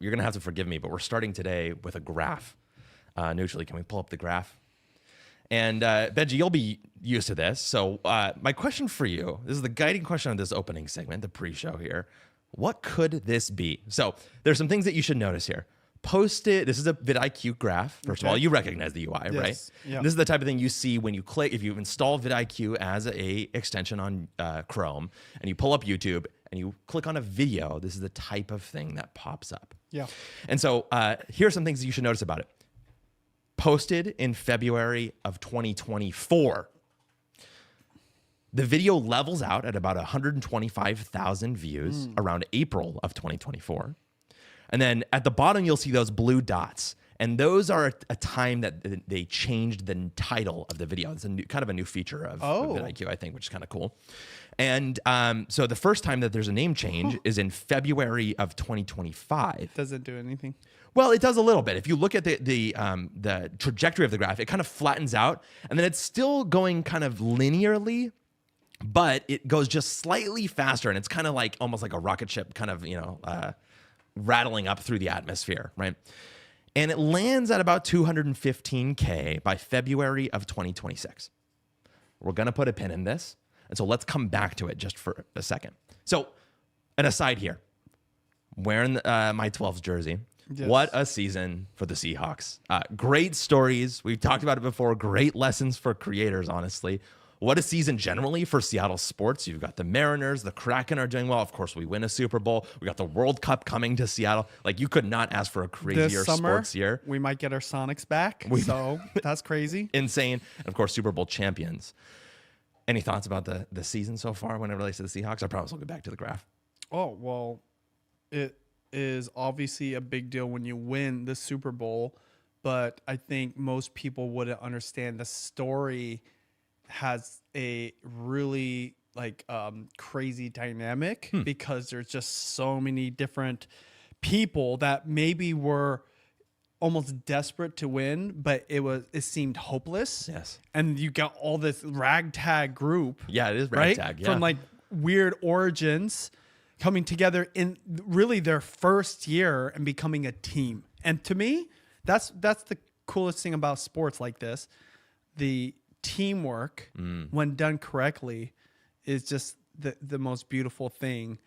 you're going to have to forgive me, but we're starting today with a graph. Neutrally, can we pull up the graph? And Benji, you'll be used to this. So my question for you, this is the guiding question of this opening segment, the pre-show here. What could this be? So there's some things that you should notice here. Posted, this is a vidIQ graph. First of all, you recognize the UI, right? Yeah. This is the type of thing you see when you click, if you install vidIQ as a extension on Chrome, and you pull up YouTube, and you click on a video, this is the type of thing that pops up. Yeah. And so here are some things that you should notice about it. Posted in February of 2024. The video levels out at about 125,000 views around April of 2024. And then at the bottom, you'll see those blue dots. And those are a time that they changed the title of the video. It's kind of a new feature of vidIQ, I think, which is kind of cool. And so the first time that there's a name change is in February of 2025. Does it do anything? Well, it does a little bit. If you look at the trajectory of the graph, it kind of flattens out, and then it's still going kind of linearly, but it goes just slightly faster, and it's kind of like almost like a rocket ship, kind of rattling up through the atmosphere, right? And it lands at about 215K by February of 2026. We're gonna put a pin in this, and so let's come back to it just for a second. So, an aside here, wearing my 12s jersey. Yes. What a season for the Seahawks. Great stories. We've talked about it before. Great lessons for creators, honestly. What a season generally for Seattle sports. You've got the Mariners, the Kraken are doing well. Of course, we win a Super Bowl. We got the World Cup coming to Seattle. Like, you could not ask for a crazier This summer, sports year. We might get our Sonics back, so that's crazy. Insane. And of course, Super Bowl champions. Any thoughts about the season so far when it relates to the Seahawks? I promise we'll get back to the graph. Oh, well, it is obviously a big deal when you win the Super Bowl, but I think most people wouldn't understand the story has a really crazy dynamic because there's just so many different people that maybe were almost desperate to win, but it seemed hopeless. Yes. And you got all this ragtag group. Yeah, it is right? ragtag. Yeah. From like weird origins coming together in really their first year and becoming a team. And to me, that's the coolest thing about sports like this. The teamwork, when done correctly, is just the most beautiful thing.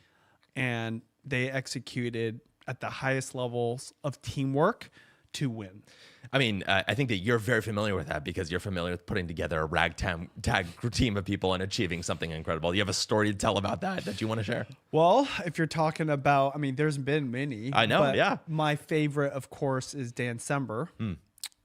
And they executed at the highest levels of teamwork to win. I mean, I think that you're very familiar with that because you're familiar with putting together a ragtag team of people and achieving something incredible. You have a story to tell about that you want to share? Well, if you're talking about, I mean, there's been many. I know, but yeah. My favorite, of course, is Dancember.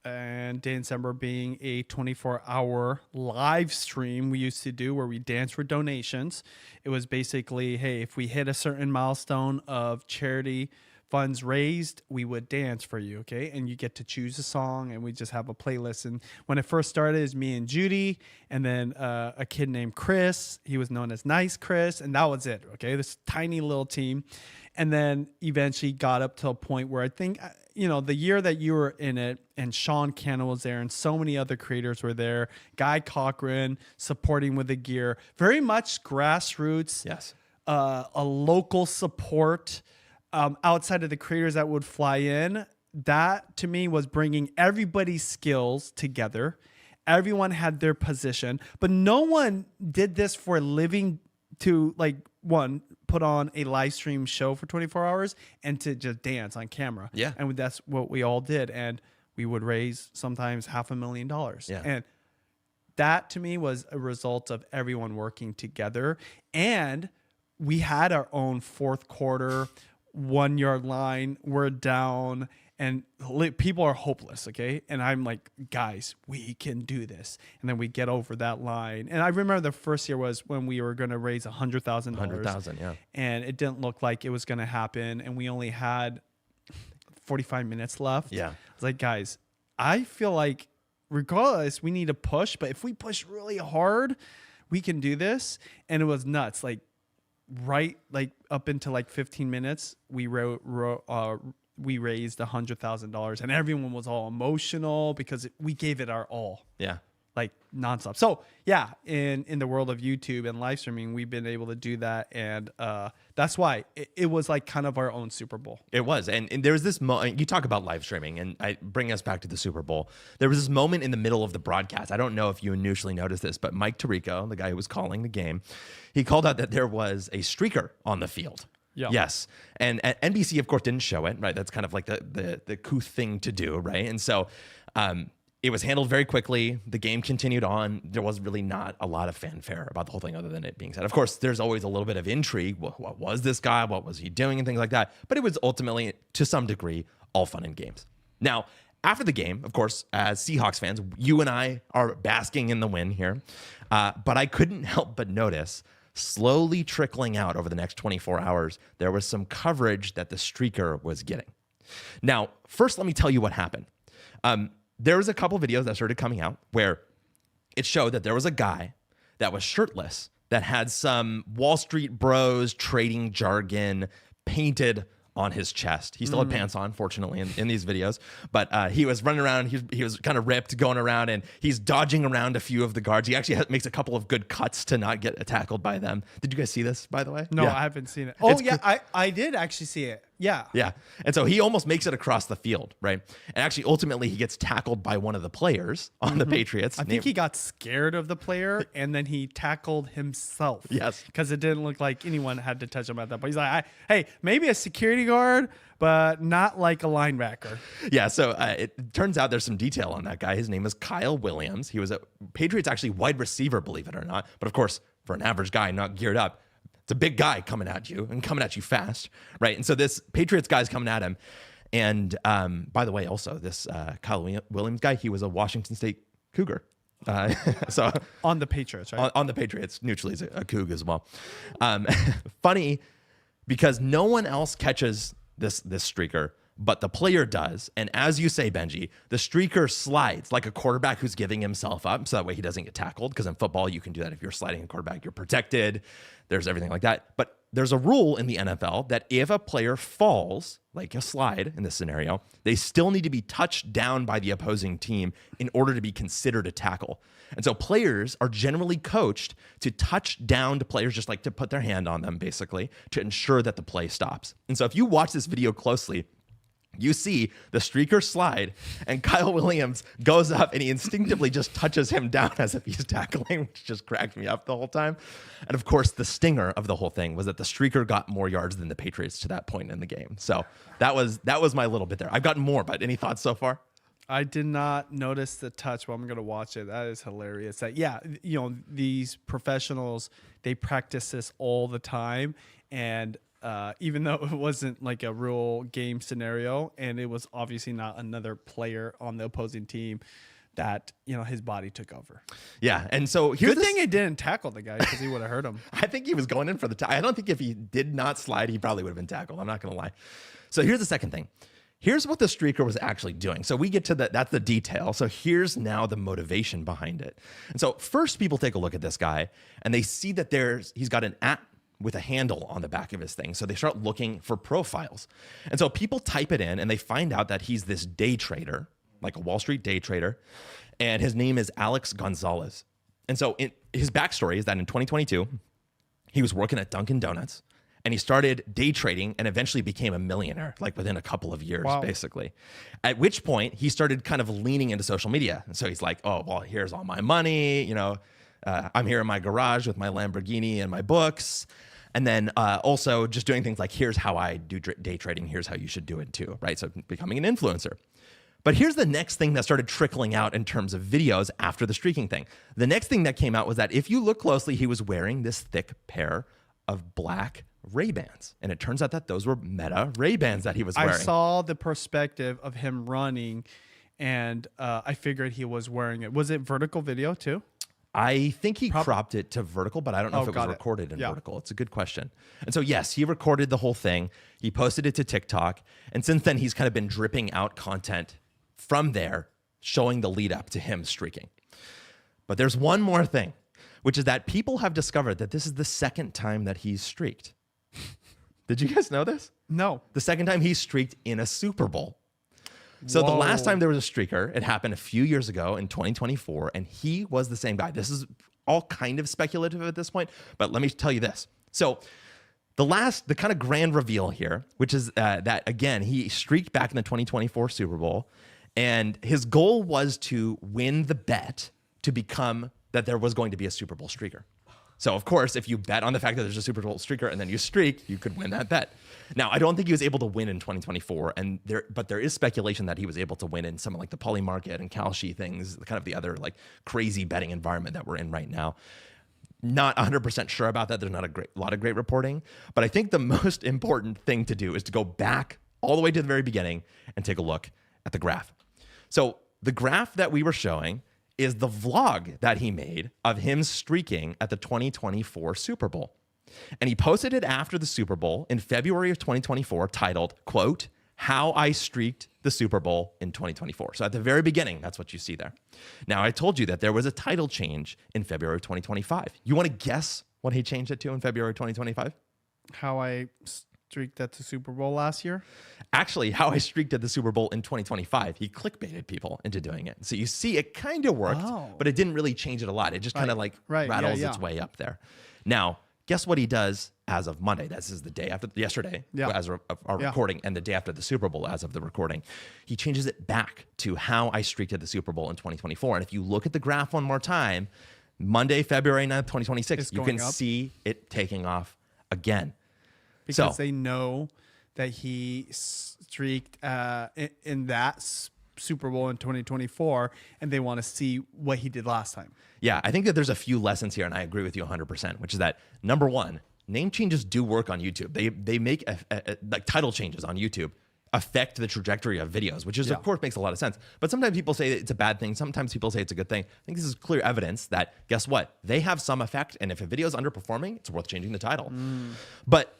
And Dancember being a 24-hour live stream we used to do where we dance for donations. It was basically, hey, if we hit a certain milestone of charity funds raised, we would dance for you, okay? And you get to choose a song, and we just have a playlist. And when it first started, it was me and Judy, and then a kid named Chris. He was known as Nice Chris, and that was it, okay? This tiny little team. And then eventually got up to a point where I think, the year that you were in it, and Sean Cannon was there, and so many other creators were there, Guy Cochran supporting with the gear, very much grassroots, Yes. A local support, outside of the creators that would fly in. That to me was bringing everybody's skills together. Everyone had their position, but no one did this for a living to put on a live stream show for 24 hours and to just dance on camera. Yeah. And that's what we all did. And we would raise sometimes $500,000. Yeah. And that to me was a result of everyone working together. And we had our own fourth quarter 1 yard line. We're down and people are hopeless. Okay. And I'm like, guys, we can do this. And then we get over that line. And I remember the first year was when we were going to raise $100,000. $100,000, yeah. And it didn't look like it was going to happen. And we only had 45 minutes left. Yeah. It's like, guys, I feel like regardless, we need to push. But if we push really hard, we can do this. And it was nuts. Up into 15 minutes, we raised $100,000, and everyone was all emotional because we gave it our all. Yeah. like nonstop. So yeah, in the world of YouTube and live streaming, we've been able to do that, and that's why it was like kind of our own Super Bowl. It was. And there's this moment, you talk about live streaming, and I bring us back to the Super Bowl. There was this moment in the middle of the broadcast. I don't know if you initially noticed this, but Mike Tirico, the guy who was calling the game, he called out that there was a streaker on the field. Yeah. Yes. And NBC, of course, didn't show it, right? That's kind of like the couth thing to do, right? And so it was handled very quickly. The game continued on. There was really not a lot of fanfare about the whole thing other than it being said. Of course, there's always a little bit of intrigue. What was this guy? What was he doing? And things like that. But it was ultimately, to some degree, all fun and games. Now, after the game, of course, as Seahawks fans, you and I are basking in the win here. But I couldn't help but notice, slowly trickling out over the next 24 hours, there was some coverage that the streaker was getting. Now, first, let me tell you what happened. There was a couple videos that started coming out where it showed that there was a guy that was shirtless that had some Wall Street bros trading jargon painted on his chest. He still had pants on, fortunately, in these videos. But he was running around. He was kind of ripped, going around, and he's dodging around a few of the guards. He actually makes a couple of good cuts to not get tackled by them. Did you guys see this, by the way? No, Yeah. I haven't seen it. Oh, yeah, I did actually see it. Yeah. Yeah. And so he almost makes it across the field, right? And actually, ultimately, he gets tackled by one of the players on the Patriots. I think he got scared of the player, and then he tackled himself. Yes. Because it didn't look like anyone had to touch him at that point. He's like, hey, maybe a security guard, but not like a linebacker. Yeah, so it turns out there's some detail on that guy. His name is Kyle Williams. He was a Patriots actually wide receiver, believe it or not. But of course, for an average guy not geared up, it's a big guy coming at you and coming at you fast, right? And so this Patriots guy's coming at him. And by the way, also this Kyle Williams guy, he was a Washington State Cougar. So on the Patriots, right? On the Patriots, neutrally is a Coug as well. Funny because no one else catches this streaker, but the player does. And as you say, Benji, the streaker slides like a quarterback who's giving himself up, so that way he doesn't get tackled. Because in football, you can do that if you're sliding a quarterback, you're protected. There's everything like that. But there's a rule in the NFL that if a player falls, like a slide in this scenario, they still need to be touched down by the opposing team in order to be considered a tackle. And so players are generally coached to touch down to players, just like to put their hand on them, basically, to ensure that the play stops. And so if you watch this video closely, you see the streaker slide, and Kyle Williams goes up and he instinctively just touches him down as if he's tackling, which just cracked me up the whole time. And of course, the stinger of the whole thing was that the streaker got more yards than the Patriots to that point in the game. So that was my little bit there. I've gotten more, but any thoughts so far? I did not notice the touch, but I'm going to watch it. That is hilarious. Yeah, these professionals, they practice this all the time. And even though it wasn't like a real game scenario, and it was obviously not another player on the opposing team, that his body took over. Yeah, and so here's good thing it didn't tackle the guy, because he would have hurt him. I think he was going in for the I don't think if he did not slide, he probably would have been tackled. I'm not going to lie. So here's the second thing. Here's what the streaker was actually doing. So we get to that's the detail. So here's now the motivation behind it. And so first, people take a look at this guy, and they see that he's got an @ with a handle on the back of his thing. So they start looking for profiles. And so people type it in, and they find out that he's this day trader, like a Wall Street day trader, and his name is Alex Gonzalez. And so his backstory is that in 2022, he was working at Dunkin' Donuts, and he started day trading and eventually became a millionaire, like within a couple of years, basically. At which point, he started kind of leaning into social media. And so he's like, oh, well, here's all my money, I'm here in my garage with my Lamborghini and my books. And then also just doing things like, here's how I do day trading. Here's how you should do it too, right? So becoming an influencer. But here's the next thing that started trickling out in terms of videos after the streaking thing. The next thing that came out was that if you look closely, he was wearing this thick pair of black Ray-Bans. And it turns out that those were Meta Ray-Bans that he was wearing. I saw the perspective of him running, and I figured he was wearing it. Was it vertical video too? I think he cropped it to vertical, but I don't know if it was recorded in vertical. It's a good question. And so, yes, he recorded the whole thing. He posted it to TikTok. And since then, he's kind of been dripping out content from there, showing the lead up to him streaking. But there's one more thing, which is that people have discovered that this is the second time that he's streaked. Did you guys know this? No. The second time he streaked in a Super Bowl. So the last Whoa. time there was a streaker, it happened a few years ago in 2024, and he was the same guy. This is all kind of speculative at this point, but let me tell you this. So the kind of grand reveal here, which is that, again, he streaked back in the 2024 Super Bowl, and his goal was to win the bet to become that there was going to be a Super Bowl streaker. So, of course, if you bet on the fact that there's a Super Bowl streaker and then you streak, you could win that bet. Now, I don't think he was able to win in 2024, but there is speculation that he was able to win in some like the Poly Market and Kalshi things, kind of the other like crazy betting environment that we're in right now. Not 100% sure about that. There's not a lot of great reporting, but I think the most important thing to do is to go back all the way to the very beginning and take a look at the graph. So the graph that we were showing is the vlog that he made of him streaking at the 2024 Super Bowl. And he posted it after the Super Bowl in February of 2024, titled, quote, "How I Streaked the Super Bowl in 2024." So at the very beginning, that's what you see there. Now, I told you that there was a title change in February of 2025. You want to guess what he changed it to in February 2025? How I streaked at the Super Bowl last year? Actually, how I streaked at the Super Bowl in 2025. He clickbaited people into doing it. So you see, it kind of worked, but it didn't really change it a lot. It just kind of like rattles its way up there. Now, guess what he does as of Monday? This is the day after yesterday, as of our recording, and the day after the Super Bowl as of the recording. He changes it back to how I streaked at the Super Bowl in 2024. And if you look at the graph one more time, Monday, February 9th, 2026, you can see it taking off again. Because they know that he streaked in that Super Bowl in 2024, and they want to see what he did last time. Yeah, I think that there's a few lessons here, and I agree with you 100%, which is that, number one, name changes do work on YouTube. They make like title changes on YouTube affect the trajectory of videos, which is, of course, makes a lot of sense. But sometimes people say it's a bad thing. Sometimes people say it's a good thing. I think this is clear evidence that, guess what? They have some effect, and if a video is underperforming, it's worth changing the title. But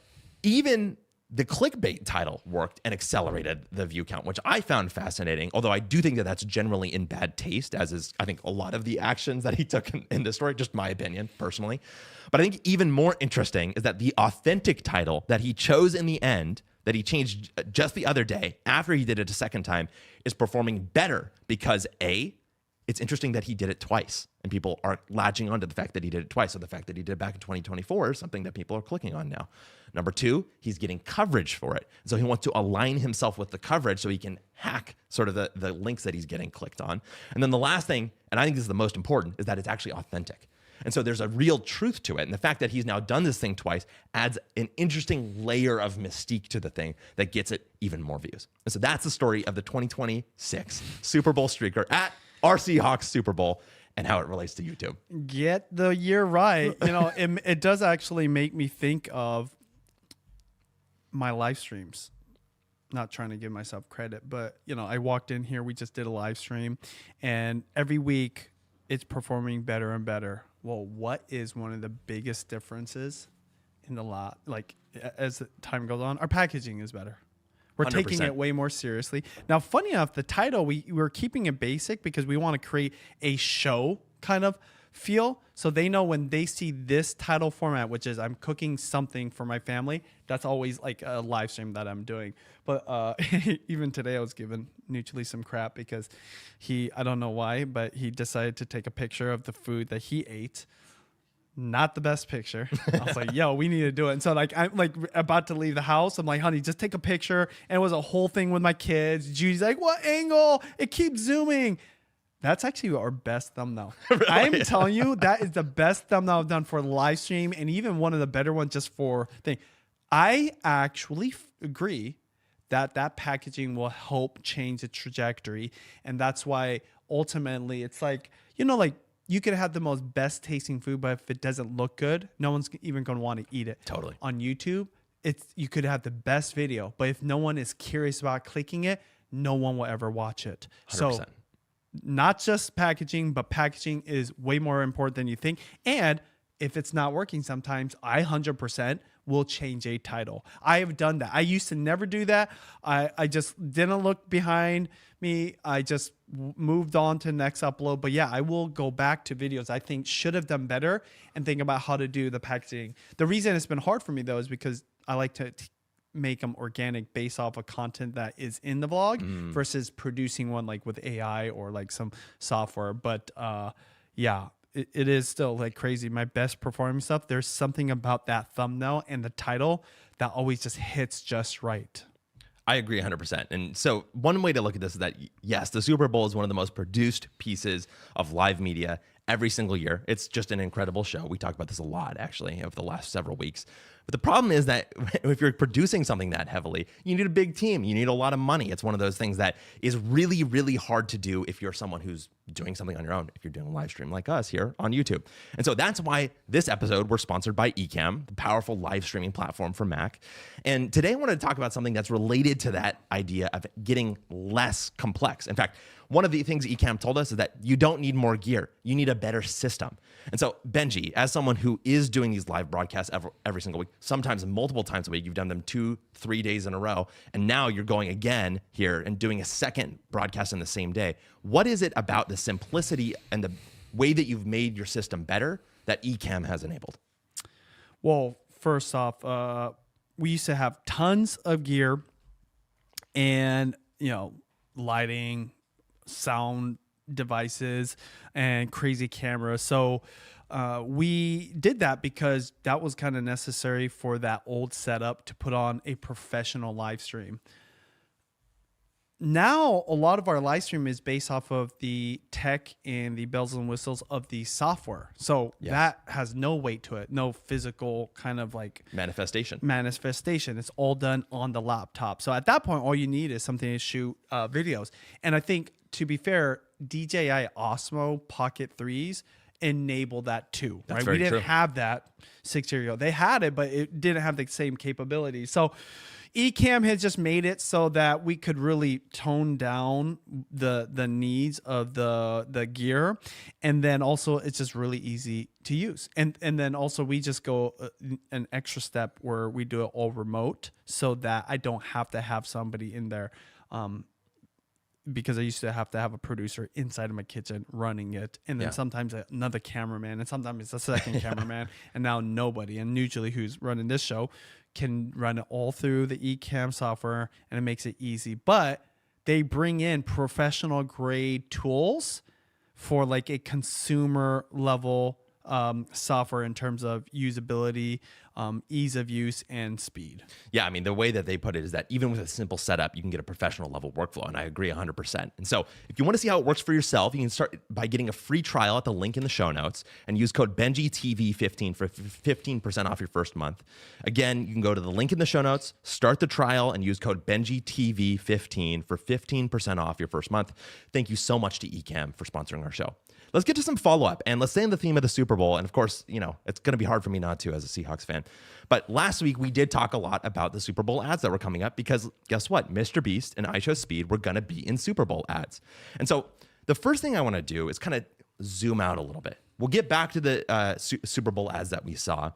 even the clickbait title worked and accelerated the view count, which I found fascinating, although I do think that that's generally in bad taste, as is, I think, a lot of the actions that he took in this story, just my opinion, personally. But I think even more interesting is that the authentic title that he chose in the end, that he changed just the other day, after he did it a second time, is performing better because, A, it's interesting that he did it twice, and people are latching onto the fact that he did it twice. So the fact that he did it back in 2024 is something that people are clicking on now. Number two, he's getting coverage for it. So he wants to align himself with the coverage so he can hack sort of the links that he's getting clicked on. And then the last thing, and I think this is the most important, is that it's actually authentic. And so there's a real truth to it. And the fact that he's now done this thing twice adds an interesting layer of mystique to the thing that gets it even more views. And so that's the story of the 2026 Super Bowl streaker at our Seahawks Super Bowl and how it relates to YouTube. Get the year right. You know, it does actually make me think of my live streams. Not trying to give myself credit, but, you know, I walked in here, we just did a live stream, and every week it's performing better and better. Well, what is one of the biggest differences in the lot? Like, as the time goes on, our packaging is better. We're 100%. taking it way more seriously. Now, funny enough, the title, we're keeping it basic because we want to create a show kind of feel. So they know when they see this title format, which is I'm cooking something for my family, that's always like a live stream that I'm doing. But even today I was giving Nutrily some crap because I don't know why, but he decided to take a picture of the food that he ate. Not the best picture. I was like, yo, we need to do it. And so like, I'm like about to leave the house. I'm like, honey, just take a picture. And it was a whole thing with my kids. Judy's like, what angle? It keeps zooming. That's actually our best thumbnail. Really? I'm telling you, that is the best thumbnail I've done for live stream, and even one of the better ones just for thing. I actually agree that packaging will help change the trajectory. And that's why ultimately it's like, you know, like, you could have the most best tasting food, but if it doesn't look good, no one's even going to want to eat it. Totally. On YouTube, you could have the best video, but if no one is curious about clicking it, no one will ever watch it. 100%. So not just packaging, but packaging is way more important than you think. And if it's not working sometimes, I 100% will change a title. I have done that. I used to never do that. I just didn't look behind me. I just moved on to the next upload. But yeah, I will go back to videos I think should have done better and think about how to do the packaging. The reason it's been hard for me though is because I like to make them organic based off of content that is in the vlog versus producing one like with AI or like some software. But yeah, it is still like crazy. My best performing stuff, there's something about that thumbnail and the title that always just hits just right. I agree 100%. And so one way to look at this is that, yes, the Super Bowl is one of the most produced pieces of live media every single year. It's just an incredible show. We talk about this a lot, actually, over the last several weeks. But the problem is that if you're producing something that heavily, you need a big team. You need a lot of money. It's one of those things that is really, really hard to do if you're someone who's doing something on your own, if you're doing a live stream like us here on YouTube. And so that's why this episode, we're sponsored by Ecamm, the powerful live streaming platform for Mac. And today I wanted to talk about something that's related to that idea of getting less complex. In fact, one of the things Ecamm told us is that you don't need more gear. You need a better system. And so, Benji, as someone who is doing these live broadcasts every single week, sometimes multiple times a week, you've done them 2-3 days in a row, and now you're going again here and doing a second broadcast in the same day. What is it about the simplicity and the way that you've made your system better that Ecamm has enabled? Well, first off, we used to have tons of gear and, lighting, sound devices, and crazy cameras. So we did that because that was kind of necessary for that old setup to put on a professional live stream. Now, a lot of our live stream is based off of the tech and the bells and whistles of the software. So that has no weight to it, no physical kind of like manifestation. It's all done on the laptop. So at that point, all you need is something to shoot videos. And I think, to be fair, DJI Osmo Pocket 3s enable that too. That's right? very We didn't true. have that 6 years ago. They had it, but it didn't have the same capabilities. So Ecamm has just made it so that we could really tone down the needs of the gear, and then also it's just really easy to use. And then also we just go an extra step where we do it all remote, so that I don't have to have somebody in there. Because I used to have a producer inside of my kitchen running it, and then sometimes another cameraman, and sometimes it's a second cameraman, and now nobody. And usually who's running this show can run it all through the Ecamm software, and it makes it easy. But they bring in professional grade tools for like a consumer level software in terms of usability, ease of use, and speed. Yeah, I mean, the way that they put it is that even with a simple setup, you can get a professional level workflow, and I agree 100%. And so if you want to see how it works for yourself, you can start by getting a free trial at the link in the show notes and use code BenjiTV15 for 15% off your first month. Again, you can go to the link in the show notes, start the trial, and use code BenjiTV15 for 15% off your first month. Thank you so much to Ecamm for sponsoring our show. Let's get to some follow-up, and let's stay in the theme of the Super Bowl. And of course, it's going to be hard for me not to as a Seahawks fan. But last week, we did talk a lot about the Super Bowl ads that were coming up because guess what? Mr. Beast and iShowSpeed were going to be in Super Bowl ads. And so the first thing I want to do is kind of zoom out a little bit. We'll get back to the Super Bowl ads that we saw.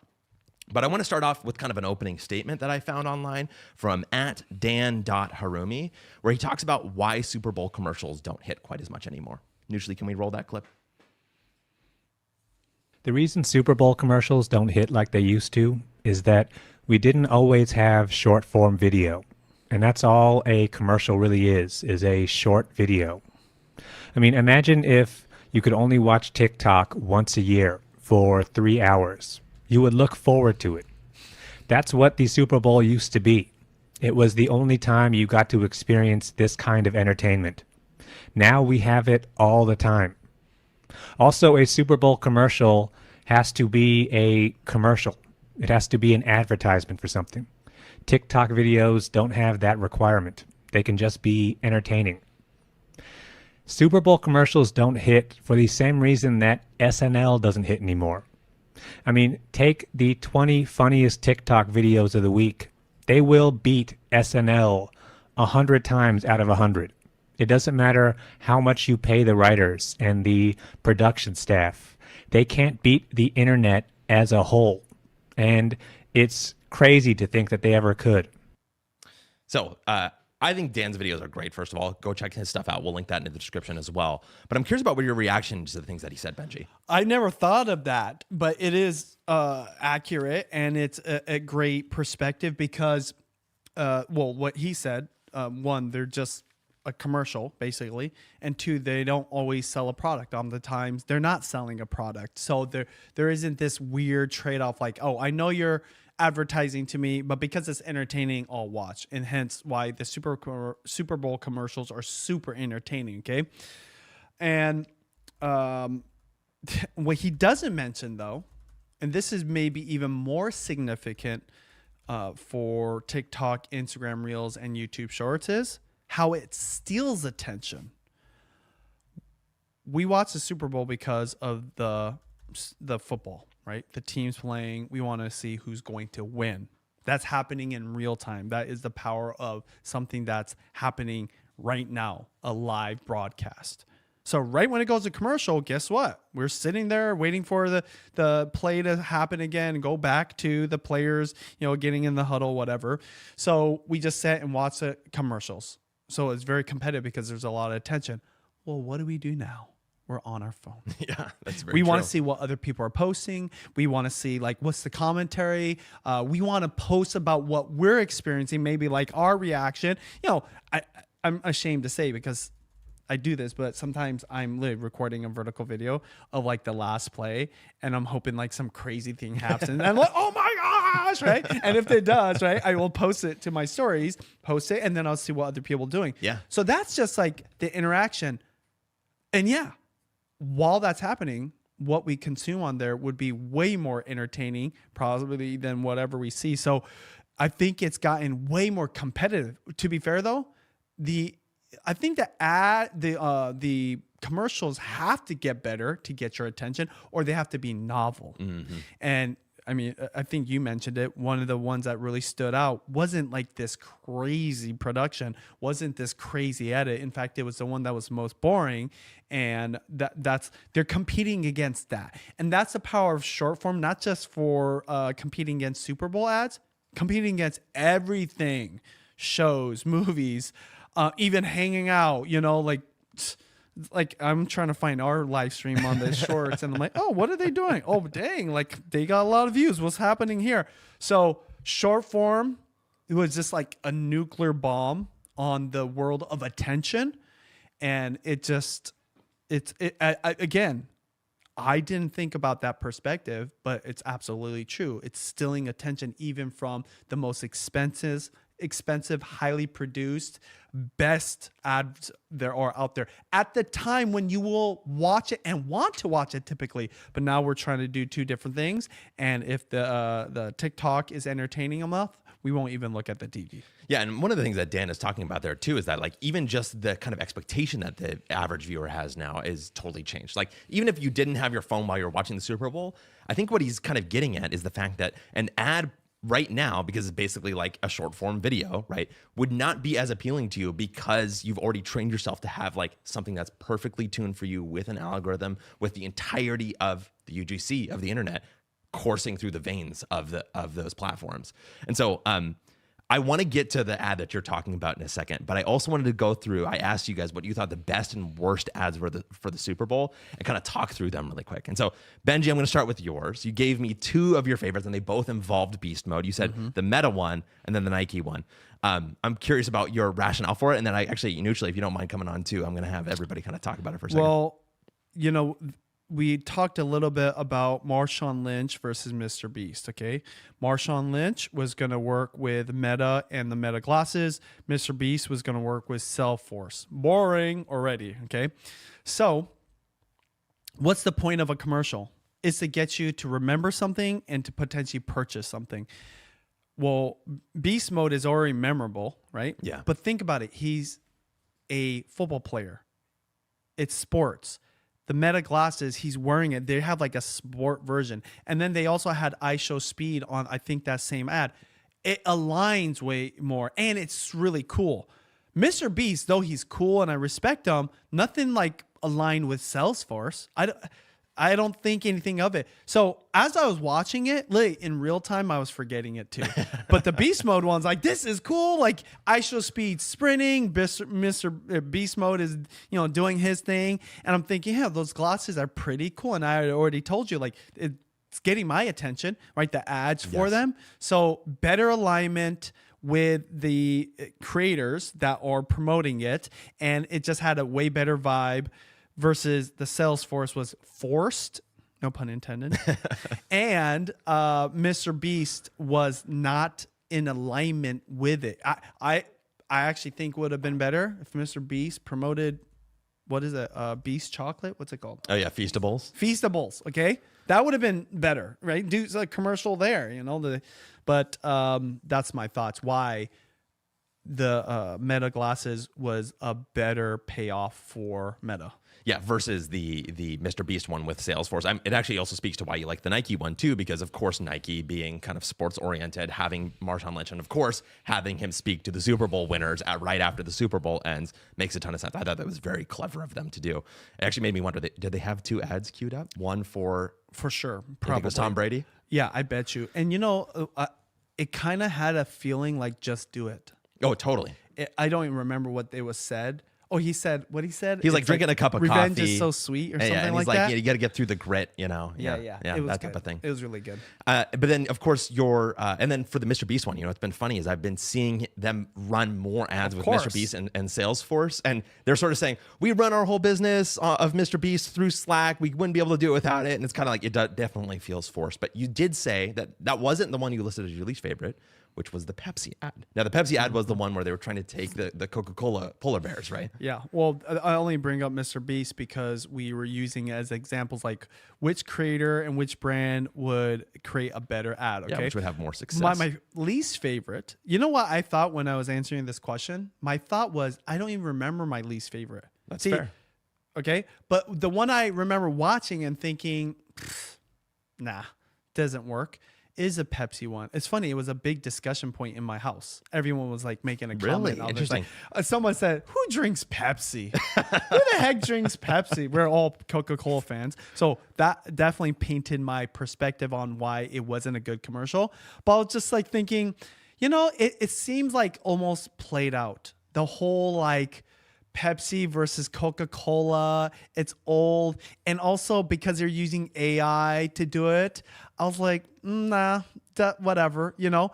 But I want to start off with kind of an opening statement that I found online from @dan.harumi, where he talks about why Super Bowl commercials don't hit quite as much anymore. Usually, can we roll that clip? The reason Super Bowl commercials don't hit like they used to is that we didn't always have short form video. And that's all a commercial really is a short video. I mean, imagine if you could only watch TikTok once a year for 3 hours. You would look forward to it. That's what the Super Bowl used to be. It was the only time you got to experience this kind of entertainment. Now we have it all the time. Also, a Super Bowl commercial has to be a commercial. It has to be an advertisement for something. TikTok videos don't have that requirement. They can just be entertaining. Super Bowl commercials don't hit for the same reason that SNL doesn't hit anymore. I mean, take the 20 funniest TikTok videos of the week. They will beat SNL 100 times out of 100. It doesn't matter how much you pay the writers and the production staff. They can't beat the internet as a whole. And it's crazy to think that they ever could. So I think Dan's videos are great, first of all. Go check his stuff out. We'll link that in the description as well. But I'm curious about what your reaction to the things that he said, Benji. I never thought of that, but it is accurate, and it's a great perspective because well, what he said, one, they're just a commercial basically, and two, they don't always sell a product. On the times they're not selling a product, so there isn't this weird trade-off like, oh, I know you're advertising to me, but because it's entertaining, I'll watch. And hence why the Super Bowl commercials are super entertaining. Okay. And what he doesn't mention though, and this is maybe even more significant for TikTok, Instagram Reels, and YouTube Shorts, is how it steals attention. We watch the Super Bowl because of the football, right? The teams playing. We want to see who's going to win. That's happening in real time. That is the power of something that's happening right now, a live broadcast. So right when it goes to commercial, guess what? We're sitting there waiting for the play to happen again and go back to the players, getting in the huddle, whatever. So we just sit and watch the commercials. So it's very competitive because there's a lot of attention. Well, what do we do now? We're on our phone. Yeah, that's very We true. want to see what other people are posting. We want to see what's the commentary. We want to post about what we're experiencing, maybe like our reaction. I'm ashamed to say because I do this, but sometimes I'm literally recording a vertical video of the last play, and I'm hoping some crazy thing happens. And I'm like, oh my gosh, right? And if it does, right, I will post it to my stories, and then I'll see what other people are doing. Yeah. So that's just the interaction. And yeah, while that's happening, what we consume on there would be way more entertaining probably than whatever we see. So I think it's gotten way more competitive. To be fair though, I think the commercials have to get better to get your attention, or they have to be novel. Mm-hmm. And I mean, I think you mentioned it. One of the ones that really stood out wasn't this crazy production, wasn't this crazy edit. In fact, it was the one that was most boring. And they're competing against that. And that's the power of short form, not just for competing against Super Bowl ads, competing against everything, shows, movies, even hanging out, I'm trying to find our live stream on the shorts and I'm like, oh, what are they doing? Oh, dang. They got a lot of views. What's happening here? So short form, it was just a nuclear bomb on the world of attention. And again, I didn't think about that perspective, but it's absolutely true. It's stealing attention even from the most expensive, highly produced, best ads there are out there at the time when you will watch it and want to watch it typically. But now we're trying to do two different things. And if the TikTok is entertaining enough, we won't even look at the TV. Yeah, and one of the things that Dan is talking about there too is that even just the kind of expectation that the average viewer has now is totally changed. Even if you didn't have your phone while you were watching the Super Bowl, I think what he's kind of getting at is the fact that an ad right now, because it's basically a short form video, right, would not be as appealing to you because you've already trained yourself to have something that's perfectly tuned for you with an algorithm, with the entirety of the UGC of the internet coursing through the veins of those platforms. And so I want to get to the ad that you're talking about in a second, but I also wanted to go through, I asked you guys what you thought the best and worst ads were for the Super Bowl and kind of talk through them really quick. And so, Benji, I'm going to start with yours. You gave me two of your favorites and they both involved beast mode. You said the Meta one and then the Nike one. I'm curious about your rationale for it. And then neutrally, if you don't mind coming on too, I'm going to have everybody kind of talk about it for a second. Well, we talked a little bit about Marshawn Lynch versus Mr. Beast, okay? Marshawn Lynch was going to work with Meta and the Meta glasses. Mr. Beast was going to work with Salesforce. Boring already, okay? So what's the point of a commercial? It's to get you to remember something and to potentially purchase something. Well, Beast mode is already memorable, right? Yeah. But think about it. He's a football player. It's sports. The Meta glasses, he's wearing it. They have a sport version. And then they also had I Show Speed on, I think, that same ad. It aligns way more, and it's really cool. Mr. Beast, though he's cool and I respect him, nothing aligned with Salesforce. I don't think anything of it. So as I was watching it, in real time, I was forgetting it too. But the Beast Mode one's this is cool. I Show Speed sprinting, Mr. Beast Mode is, doing his thing. And I'm thinking, yeah, those glasses are pretty cool. And I already told you, it's getting my attention, right? The ads for them. So better alignment with the creators that are promoting it, and it just had a way better vibe versus the Salesforce was forced, no pun intended, and Mr. Beast was not in alignment with it. I actually think would have been better if Mr. Beast promoted, what is it, Beast chocolate? What's it called? Oh yeah, Feastables. Feastables, okay? That would have been better, right? Do a commercial there, you know. But that's my thoughts. Why the Meta glasses was a better payoff for Meta. Yeah, versus the Mr. Beast one with Salesforce. It actually also speaks to why you like the Nike one too, because of course Nike being kind of sports oriented, having Marshawn Lynch, and of course having him speak to the Super Bowl winners right after the Super Bowl ends makes a ton of sense. I thought that was very clever of them to do. It actually made me wonder, did they have 2 ads queued up? One for sure, probably it was Tom Brady. Yeah, I bet you. And you know, it kind of had a feeling like just do it. Oh, totally. I don't even remember what they was said. Oh, he said what he said. He's like drinking a cup of revenge coffee. is so sweet, or something and like he's like, that. yeah, you got to get through the grit, you know. Yeah, it was that good. type of thing. It was really good. But then, of course, and then for the Mr. Beast one, you know, what's been funny is I've been seeing them run more ads with Mr. Beast and Salesforce, and they're sort of saying, we run our whole business of Mr. Beast through Slack. We wouldn't be able to do it without it. And it's kind of like, it definitely feels forced. But you did say that wasn't the one you listed as your least favorite, which was the Pepsi ad. Now, the Pepsi ad was the one where they were trying to take the Coca-Cola polar bears, right? Yeah. Well, I only bring up Mr. Beast because we were using it as examples, like which creator and which brand would create a better ad. Okay. Yeah, which would have more success. My least favorite, you know what I thought when I was answering this question? My thought was, I don't even remember my least favorite. That's fair. Okay. But the one I remember watching and thinking, nah, doesn't work, is a Pepsi one. It's funny. It was a big discussion point in my house. Everyone was like making a comment. Really? Interesting. Like, someone said, who drinks Pepsi? Who the heck drinks Pepsi? We're all Coca-Cola fans. So that definitely painted my perspective on why it wasn't a good commercial. But I was just like thinking, you know, it seems like almost played out. The whole like Pepsi versus Coca-Cola, it's old. And also because they're using AI to do it, I was like, nah, whatever, you know.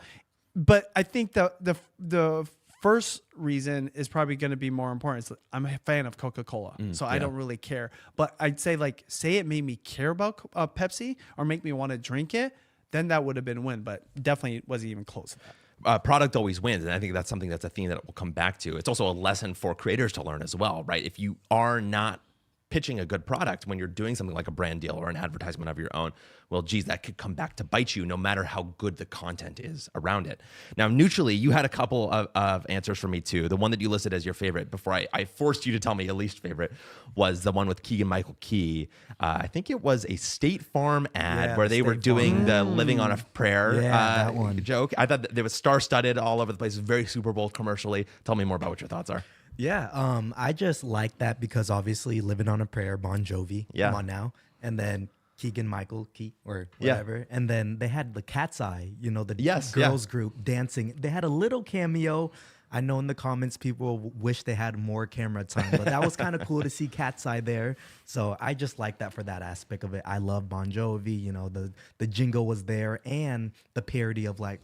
But I think the first reason is probably going to be more important. So I'm a fan of Coca-Cola, so I don't really care. But I'd say say it made me care about Pepsi or make me want to drink it, then that would have been a win. But definitely wasn't even close to that. Product always wins. And I think that's something that's a theme that we'll come back to. It's also a lesson for creators to learn as well, right? If you are not pitching a good product when you're doing something like a brand deal or an advertisement of your own, well, geez, that could come back to bite you no matter how good the content is around it. Now, neutrally, you had a couple of answers for me too. The one that you listed as your favorite before I forced you to tell me your least favorite was the one with Keegan-Michael Key. I think it was a State Farm ad where they were doing the living on a prayer that one. joke. I thought that there was star-studded all over the place. It was very Super Bowl commercially. Tell me more about what your thoughts are. Yeah, I just like that because obviously Living on a Prayer, Bon Jovi, Yeah. come on now. And then Keegan-Michael Key or whatever. And then they had the Cat's Eye, you know, the girls group dancing. They had a little cameo. I know in the comments people wish they had more camera time, but that was kind of cool to see Cat's Eye there. So I just like that for that aspect of it. I love Bon Jovi, you know, the jingle was there and the parody of like,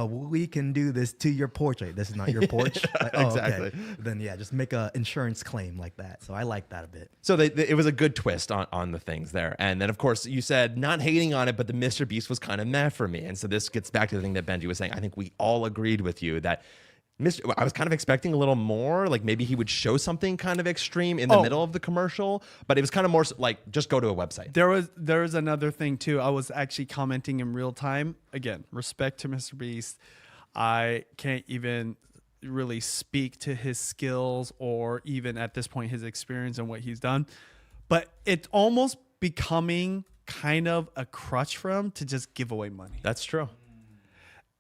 we can do this to your porch. Like, this is not your porch. Like, Exactly. Okay. Then just make a insurance claim like that. So I like that a bit. So it was a good twist on the things there. And then, of course, you said not hating on it, but the Mr. Beast was kind of meh for me. And so this gets back to the thing that Benji was saying. I think we all agreed with you that I was kind of expecting a little more, like maybe he would show something kind of extreme in the middle of the commercial, but it was kind of more like just go to a website. There was another thing too. I was actually commenting in real time. Again, respect to Mr. Beast. I can't even really speak to his skills or even at this point his experience and what he's done, but it's almost becoming kind of a crutch for him to just give away money. That's true.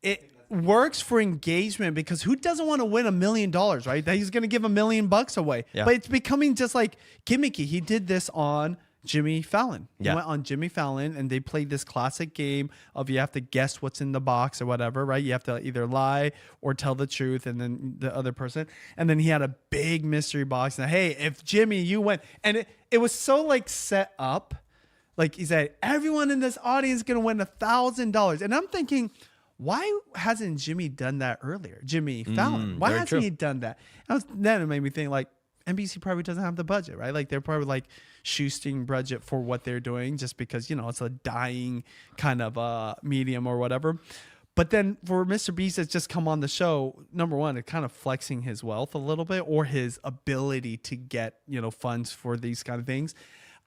It works for engagement because who doesn't want to win $1 million, right? That he's going to give $1 million away. Yeah. But it's becoming just like gimmicky. He did this on Jimmy Fallon. He went on Jimmy Fallon and they played this classic game of you have to guess what's in the box or whatever, right? You have to either lie or tell the truth and then the other person. And then he had a big mystery box and hey, if Jimmy, you win. And it was so like set up. Like he said, everyone in this audience is going to win $1,000. And I'm thinking, why hasn't Jimmy done that earlier? Jimmy Fallon, why very hasn't true. he done that? Then it made me think like NBC probably doesn't have the budget, right? Like they're probably like shoestring budget for what they're doing just because, it's a dying kind of medium or whatever. But then for Mr. Beast to just come on the show, number one, it's kind of flexing his wealth a little bit or his ability to get, funds for these kind of things.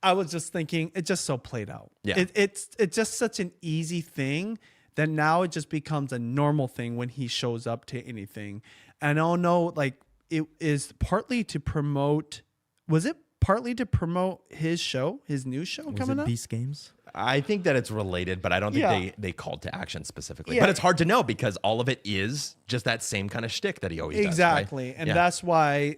I was just thinking it just so played out. Yeah. It's just such an easy thing that now it just becomes a normal thing when he shows up to anything. And I don't know, like it is partly to promote, was it partly to promote his show, his new show coming up? Beast Games? I think that it's related, but I don't think Yeah. they called to action specifically. Yeah. But it's hard to know because all of it is just that same kind of shtick that he always Exactly. does. Right? And Yeah. that's why,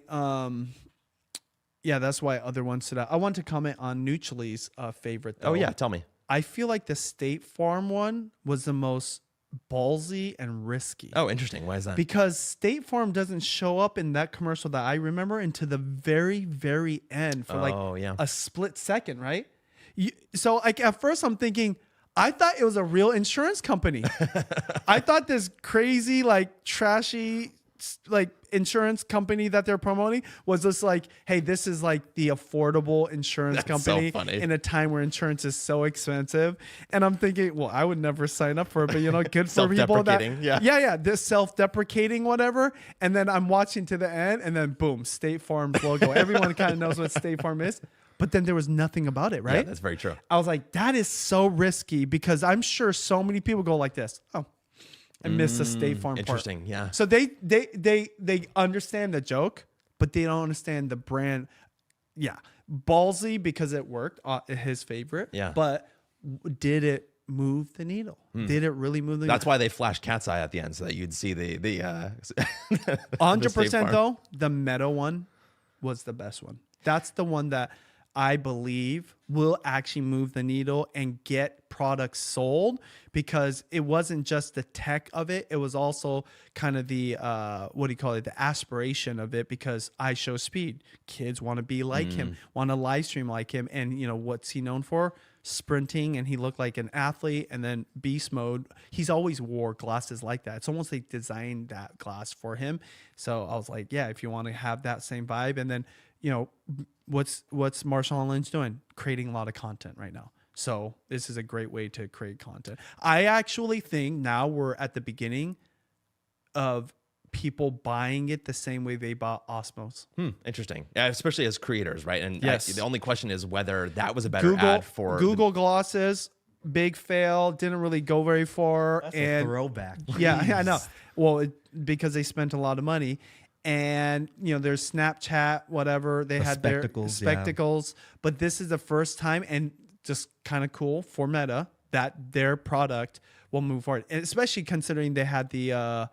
that's why other ones stood out. I want to comment on Nuccioli's favorite though. Oh yeah, tell me. I feel like the State Farm one was the most ballsy and risky. Oh, interesting. Why is that? Because State Farm doesn't show up in that commercial that I remember until the very, very end for a split second, right? So like at first I'm thinking, I thought it was a real insurance company. I thought this crazy, like trashy, like insurance company that they're promoting was just like, hey, this is like the affordable insurance That's so company funny. in a time where insurance is so expensive. And I'm thinking, well, I would never sign up for it, but good for people that, Self-deprecating, yeah. yeah, this self-deprecating whatever. And then I'm watching to the end, and then boom, State Farm's logo. Everyone kind of knows what State Farm is, but then there was nothing about it, right? Yeah, that's very true. I was like, that is so risky because I'm sure so many people go like this. Oh, I missed the State Farm part. Interesting, yeah. So they understand the joke, but they don't understand the brand. Yeah, ballsy because it worked. His favorite. Yeah. But did it move the needle? Did it really move the That's needle? why they flashed Cat's Eye at the end so that you'd see the 100% though. The Meta one was the best one. That's the one that I believe will actually move the needle and get products sold because it wasn't just the tech of it. It was also kind of the, the aspiration of it because I show speed. Kids want to be like him, want to live stream like him. And what's he known for? Sprinting, and he looked like an athlete. And then beast mode, he's always wore glasses like that. It's almost like designed that glass for him. So I was like, yeah, if you want to have that same vibe. And then, what's Marshall and Lynch doing? Creating a lot of content right now. So this is a great way to create content. I actually think now we're at the beginning of people buying it the same way they bought Osmos. Interesting. Yeah, especially as creators, right? And Yes. the only question is whether that was a better ad for Google Glasses. Big fail. Didn't really go very far. That's and a throwback. yeah, I know. Jeez. Well, because they spent a lot of money. And there's Snapchat, whatever they had spectacles, their spectacles, but this is the first time, and just kind of cool for Meta that their product will move forward, and especially considering they had the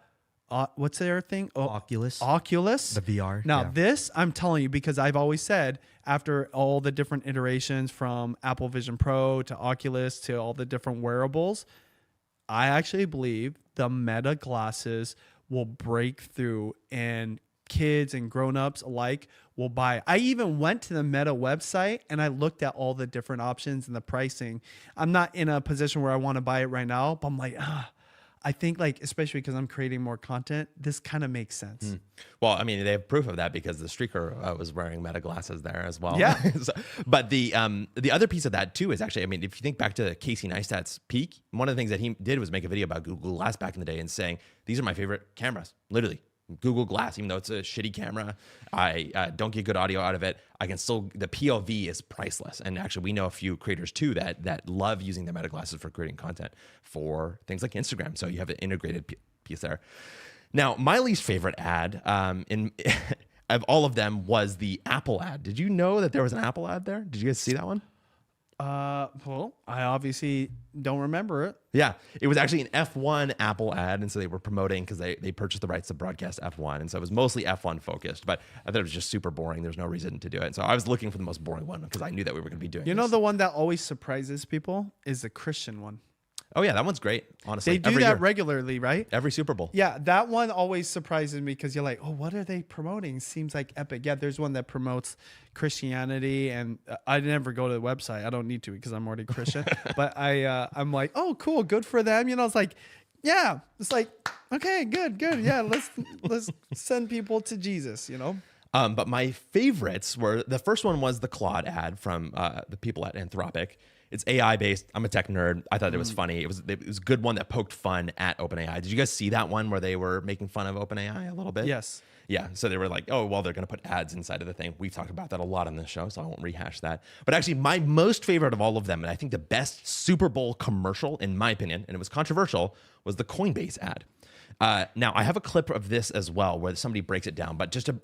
what's their thing? Oculus. The VR. Now yeah. this, I'm telling you, because I've always said after all the different iterations from Apple Vision Pro to Oculus to all the different wearables, I actually believe the Meta glasses will break through and kids and grown-ups alike will buy it. I even went to the Meta website and I looked at all the different options and the pricing. I'm not in a position where I want to buy it right now, but I'm like, I think like, especially because I'm creating more content, this kind of makes sense. Well, I mean, they have proof of that because the streaker was wearing Meta glasses there as well. Yeah. But the other piece of that too is actually, I mean, if you think back to Casey Neistat's peak, one of the things that he did was make a video about Google Glass back in the day and saying, these are my favorite cameras, literally. Google Glass, even though it's a shitty camera, I don't get good audio out of it. I can still, the POV is priceless. And actually, we know a few creators too that love using the Meta glasses for creating content for things like Instagram. So you have an integrated piece there. Now, my least favorite ad of all of them was the Apple ad. Did you know that there was an Apple ad there? Did you guys see that one? Well, I obviously don't remember it. Yeah, it was actually an F1 Apple ad, and so they were promoting because they purchased the rights to broadcast F1, and so it was mostly F1 focused. But I thought it was just super boring. There's no reason to do it, so I was looking for the most boring one because I knew that we were going to be doing. You know, this. the one that always surprises people is the Christian one. Oh yeah, that one's great. Honestly, They do every that year. regularly, right? Every Super Bowl. Yeah, that one always surprises me because you're like, oh, what are they promoting? Seems like epic. Yeah, there's one that promotes Christianity, and I never go to the website. I don't need to because I'm already Christian. But I'm like, oh, cool, good for them. It's like Yeah, it's like, okay, good. Yeah, let's send people to Jesus, you know? But my favorites were, the first one was the Claude ad from the people at Anthropic. It's AI based. I'm a tech nerd. I thought it was funny. It was a good one that poked fun at OpenAI. Did you guys see that one where they were making fun of OpenAI a little bit? Yes. Yeah. So they were like, oh, well, they're going to put ads inside of the thing. We've talked about that a lot on this show, so I won't rehash that. But actually, my most favorite of all of them, and I think the best Super Bowl commercial, in my opinion, and it was controversial, was the Coinbase ad. Now, I have a clip of this as well where somebody breaks it down, but just to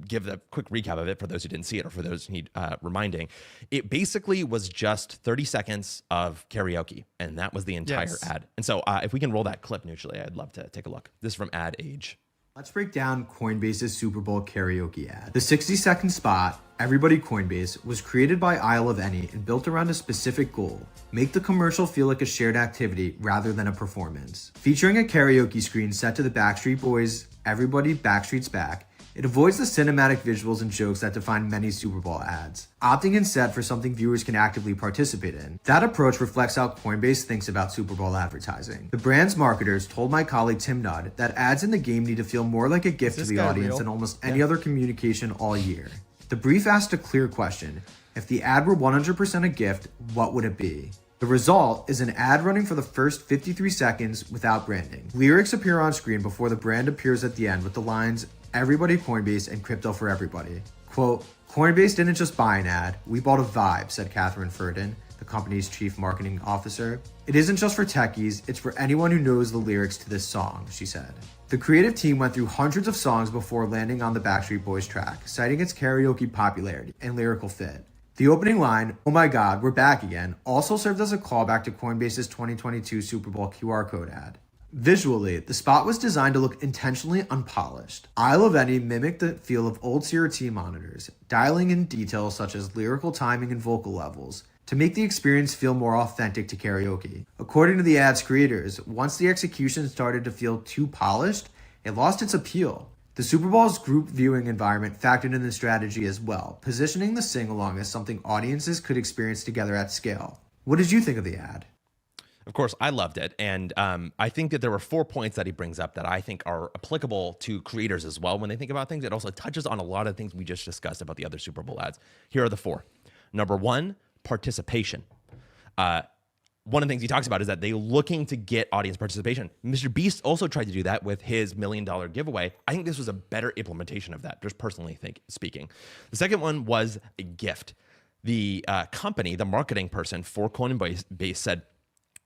give a quick recap of it for those who didn't see it or for those who need reminding, it basically was just 30 seconds of karaoke, and that was the entire ad. And so if we can roll that clip neutrally, I'd love to take a look. This is from Ad Age. Let's break down Coinbase's Super Bowl karaoke ad. The 60-second spot, Everybody Coinbase, was created by Isle of Any and built around a specific goal: make the commercial feel like a shared activity rather than a performance. Featuring a karaoke screen set to the Backstreet Boys' Everybody Backstreet's Back, it avoids the cinematic visuals and jokes that define many Super Bowl ads, opting instead for something viewers can actively participate in. That approach reflects how Coinbase thinks about Super Bowl advertising. The brand's marketers told my colleague Tim Nudd that ads in the game need to feel more like a gift to the audience than almost any other communication all year. The brief asked a clear question: if the ad were 100% a gift, what would it be? The result is an ad running for the first 53 seconds without branding. Lyrics appear on screen before the brand appears at the end with the lines "Everybody Coinbase" and "Crypto for Everybody." Quote, "Coinbase didn't just buy an ad, we bought a vibe," said Catherine Furden, the company's chief marketing officer. "It isn't just for techies, it's for anyone who knows the lyrics to this song," she said. The creative team went through hundreds of songs before landing on the Backstreet Boys track, citing its karaoke popularity and lyrical fit. The opening line, "Oh my God, we're back again," also served as a callback to Coinbase's 2022 Super Bowl QR code ad. Visually, the spot was designed to look intentionally unpolished. Isle of Any mimicked the feel of old CRT monitors, dialing in details such as lyrical timing and vocal levels to make the experience feel more authentic to karaoke. According to the ad's creators, once the execution started to feel too polished, it lost its appeal. The Super Bowl's group viewing environment factored in the strategy as well, positioning the sing-along as something audiences could experience together at scale. What did you think of the ad? Of course, I loved it. And I think that there were 4 points that he brings up that I think are applicable to creators as well when they think about things. It also touches on a lot of things we just discussed about the other Super Bowl ads. Here are the 4. Number 1, participation. One of the things he talks about is that they're looking to get audience participation. Mr. Beast also tried to do that with his $1 million giveaway. I think this was a better implementation of that, just personally speaking. The second one was a gift. The company, the marketing person for Coinbase said,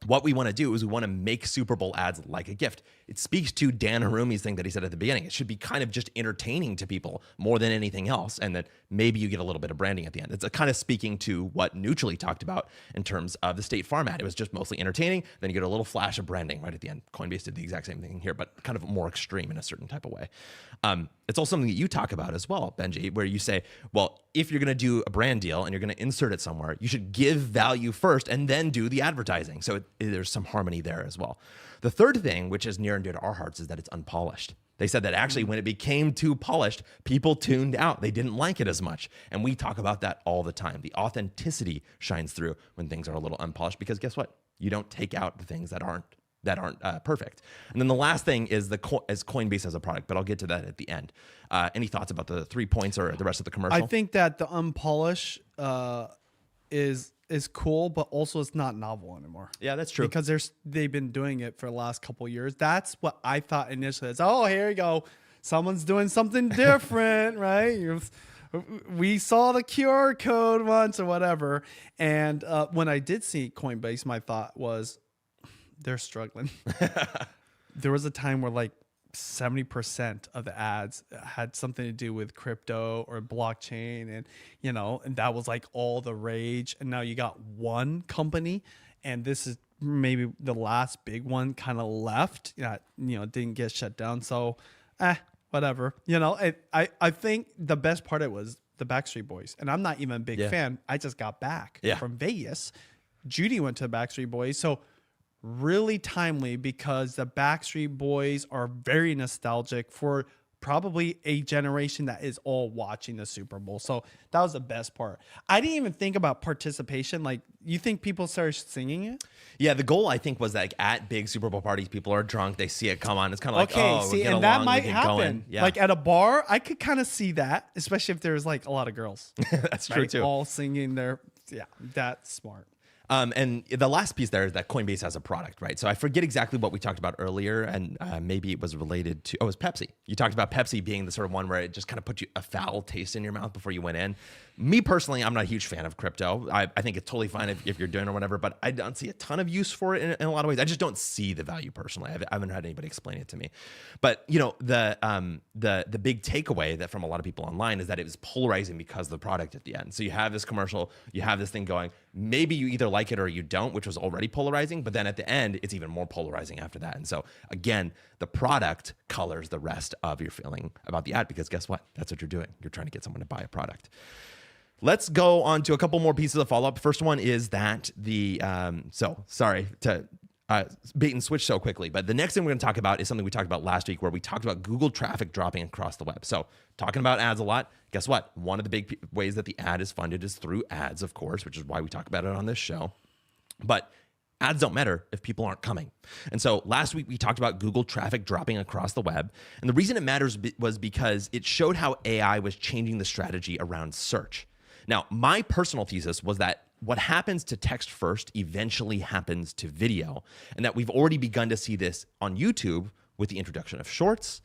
what we want to do is we want to make Super Bowl ads like a gift. It speaks to Dan Harumi's thing that he said at the beginning. It should be kind of just entertaining to people more than anything else, and that maybe you get a little bit of branding at the end. It's kind of speaking to what Neutrally talked about in terms of the State Farm ad. It was just mostly entertaining, then you get a little flash of branding right at the end. Coinbase did the exact same thing here, but kind of more extreme in a certain type of way. It's also something that you talk about as well, Benji, where you say, well, if you're going to do a brand deal and you're going to insert it somewhere, you should give value first and then do the advertising. So there's some harmony there as well. The third thing, which is near and dear to our hearts, is that it's unpolished. They said that actually when it became too polished, people tuned out. They didn't like it as much. And we talk about that all the time. The authenticity shines through when things are a little unpolished, because guess what? You don't take out the things that aren't perfect. And then the last thing is as Coinbase as a product, but I'll get to that at the end. Any thoughts about the 3 points or the rest of the commercial? I think that the unpolished is cool, but also it's not novel anymore. Yeah, that's true. Because they've been doing it for the last couple of years. That's what I thought initially. It's, oh, here you go. Someone's doing something different, right? We saw the QR code once or whatever. And when I did see Coinbase, my thought was, they're struggling. There was a time where like 70% of the ads had something to do with crypto or blockchain, and and that was like all the rage. And now you got one company, and this is maybe the last big one kind of left. Didn't get shut down. So, whatever. I think the best part of it was the Backstreet Boys, and I'm not even a big fan. I just got back from Vegas. Judy went to the Backstreet Boys, so really timely because the Backstreet Boys are very nostalgic for probably a generation that is all watching the Super Bowl. So that was the best part. I didn't even think about participation. Like, you think people started singing it? Yeah, the goal I think was like at big Super Bowl parties, people are drunk, they see it come on. It's kind of like, Okay, oh, see, we get and along, that we might get happen. going. Yeah. Like at a bar, I could kind of see that, especially if there's like a lot of girls. That's true right? too. All singing their, yeah, that's smart. And the last piece there is that Coinbase has a product, right? So I forget exactly what we talked about earlier, and maybe it was related to, it was Pepsi. You talked about Pepsi being the sort of one where it just kind of put you a foul taste in your mouth before you went in. Me personally, I'm not a huge fan of crypto. I think it's totally fine if you're doing it or whatever, but I don't see a ton of use for it in a lot of ways. I just don't see the value personally. I haven't had anybody explain it to me. But you know, the big takeaway that from a lot of people online is that it was polarizing because of the product at the end. So you have this commercial, you have this thing going. Maybe you either like it or you don't, which was already polarizing. But then at the end, it's even more polarizing after that. And so again, the product colors the rest of your feeling about the ad, because guess what? That's what you're doing. You're trying to get someone to buy a product. Let's go on to a couple more pieces of follow-up. First one is that sorry to bait and switch so quickly, but the next thing we're going to talk about is something we talked about last week, where we talked about Google traffic dropping across the web. So talking about ads a lot. Guess what? One of the big ways that the ad is funded is through ads, of course, which is why we talk about it on this show. But ads don't matter if people aren't coming. And so last week we talked about Google traffic dropping across the web. And the reason it matters was because it showed how AI was changing the strategy around search. Now, my personal thesis was that what happens to text first eventually happens to video, and that we've already begun to see this on YouTube with the introduction of shorts,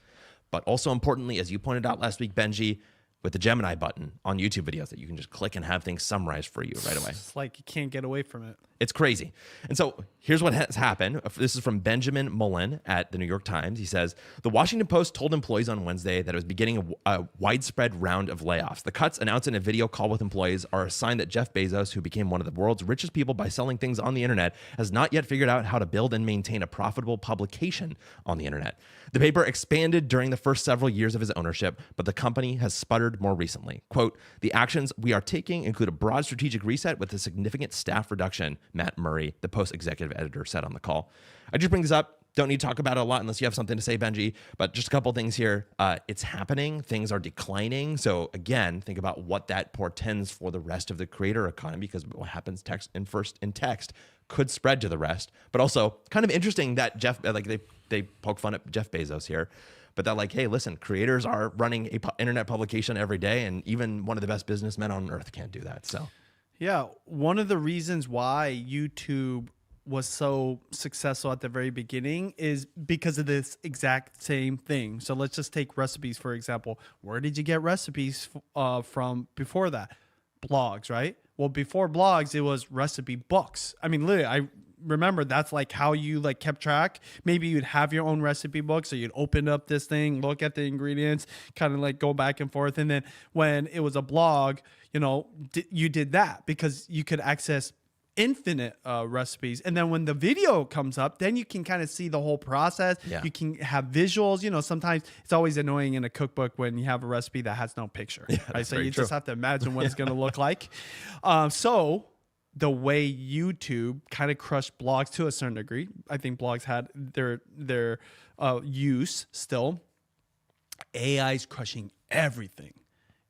but also importantly, as you pointed out last week, Benji, with the Gemini button on YouTube videos that you can just click and have things summarized for you right away. It's like you can't get away from it. It's crazy. And so here's what has happened. This is from Benjamin Mullen at the New York Times. He says, the Washington Post told employees on Wednesday that it was beginning a widespread round of layoffs. The cuts announced in a video call with employees are a sign that Jeff Bezos, who became one of the world's richest people by selling things on the internet, has not yet figured out how to build and maintain a profitable publication on the internet. The paper expanded during the first several years of his ownership, but the company has sputtered more recently. Quote, the actions we are taking include a broad strategic reset with a significant staff reduction, Matt Murray, the Post executive editor, said on the call. I just bring this up. Don't need to talk about it a lot unless you have something to say, Benji, but just a couple things here. It's happening. Things are declining. So again, think about what that portends for the rest of the creator economy, because what happens in text could spread to the rest. But also kind of interesting that Jeff, like they poke fun at Jeff Bezos here, but that like, hey, listen, creators are running a internet publication every day, and even one of the best businessmen on earth can't do that. So yeah, one of the reasons why YouTube was so successful at the very beginning is because of this exact same thing. So let's just take recipes, for example. Where did you get recipes from before that? Blogs, right? Well, before blogs, it was recipe books. I mean, literally, I remember that's like how you like kept track. Maybe you'd have your own recipe book. So you'd open up this thing, look at the ingredients, kind of like go back and forth. And then when it was a blog, you know, you did that because you could access infinite recipes. And then when the video comes up, then you can kind of see the whole process. Yeah. You can have visuals. You know, sometimes it's always annoying in a cookbook when you have a recipe that has no picture. Yeah, right? So you true. just have to imagine what it's going to look like. So the way YouTube kind of crushed blogs to a certain degree, I think blogs had their use still. AI is crushing everything.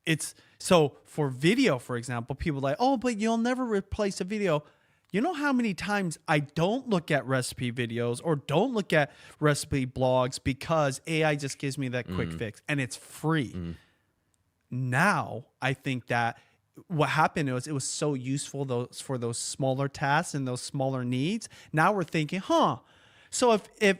It's so for video, for example, people are like, oh, but you'll never replace a video. You know how many times I don't look at recipe videos or don't look at recipe blogs because AI just gives me that quick fix and it's free. Now, I think that what happened was it was so useful for those smaller tasks and those smaller needs. Now we're thinking, so if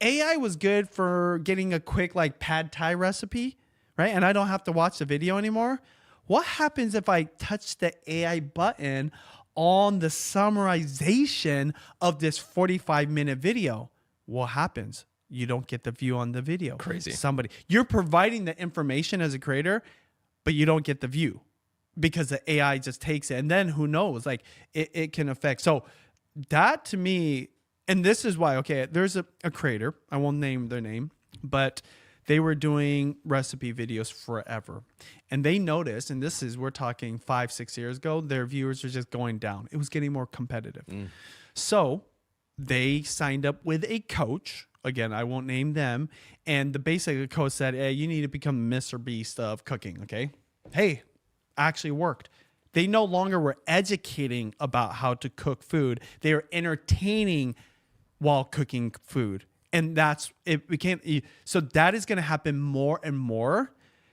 AI was good for getting a quick like pad thai recipe, right? And I don't have to watch the video anymore. What happens if I touch the AI button on the summarization of this 45-minute video? What happens? You don't get the view on the video. Crazy. You're providing the information as a creator, but you don't get the view because the AI just takes it. And then who knows? Like it can affect. So that to me, and this is why, okay, there's a creator, I won't name their name, but they were doing recipe videos forever. And they noticed, and we're talking 5-6 years ago, their viewers are just going down. It was getting more competitive. So they signed up with a coach. Again, I won't name them. And the basic coach said, hey, you need to become Mr. Beast of cooking. Okay. Hey, actually worked. They no longer were educating about how to cook food. They were entertaining while cooking food. And that's it became. So that is going to happen more and more,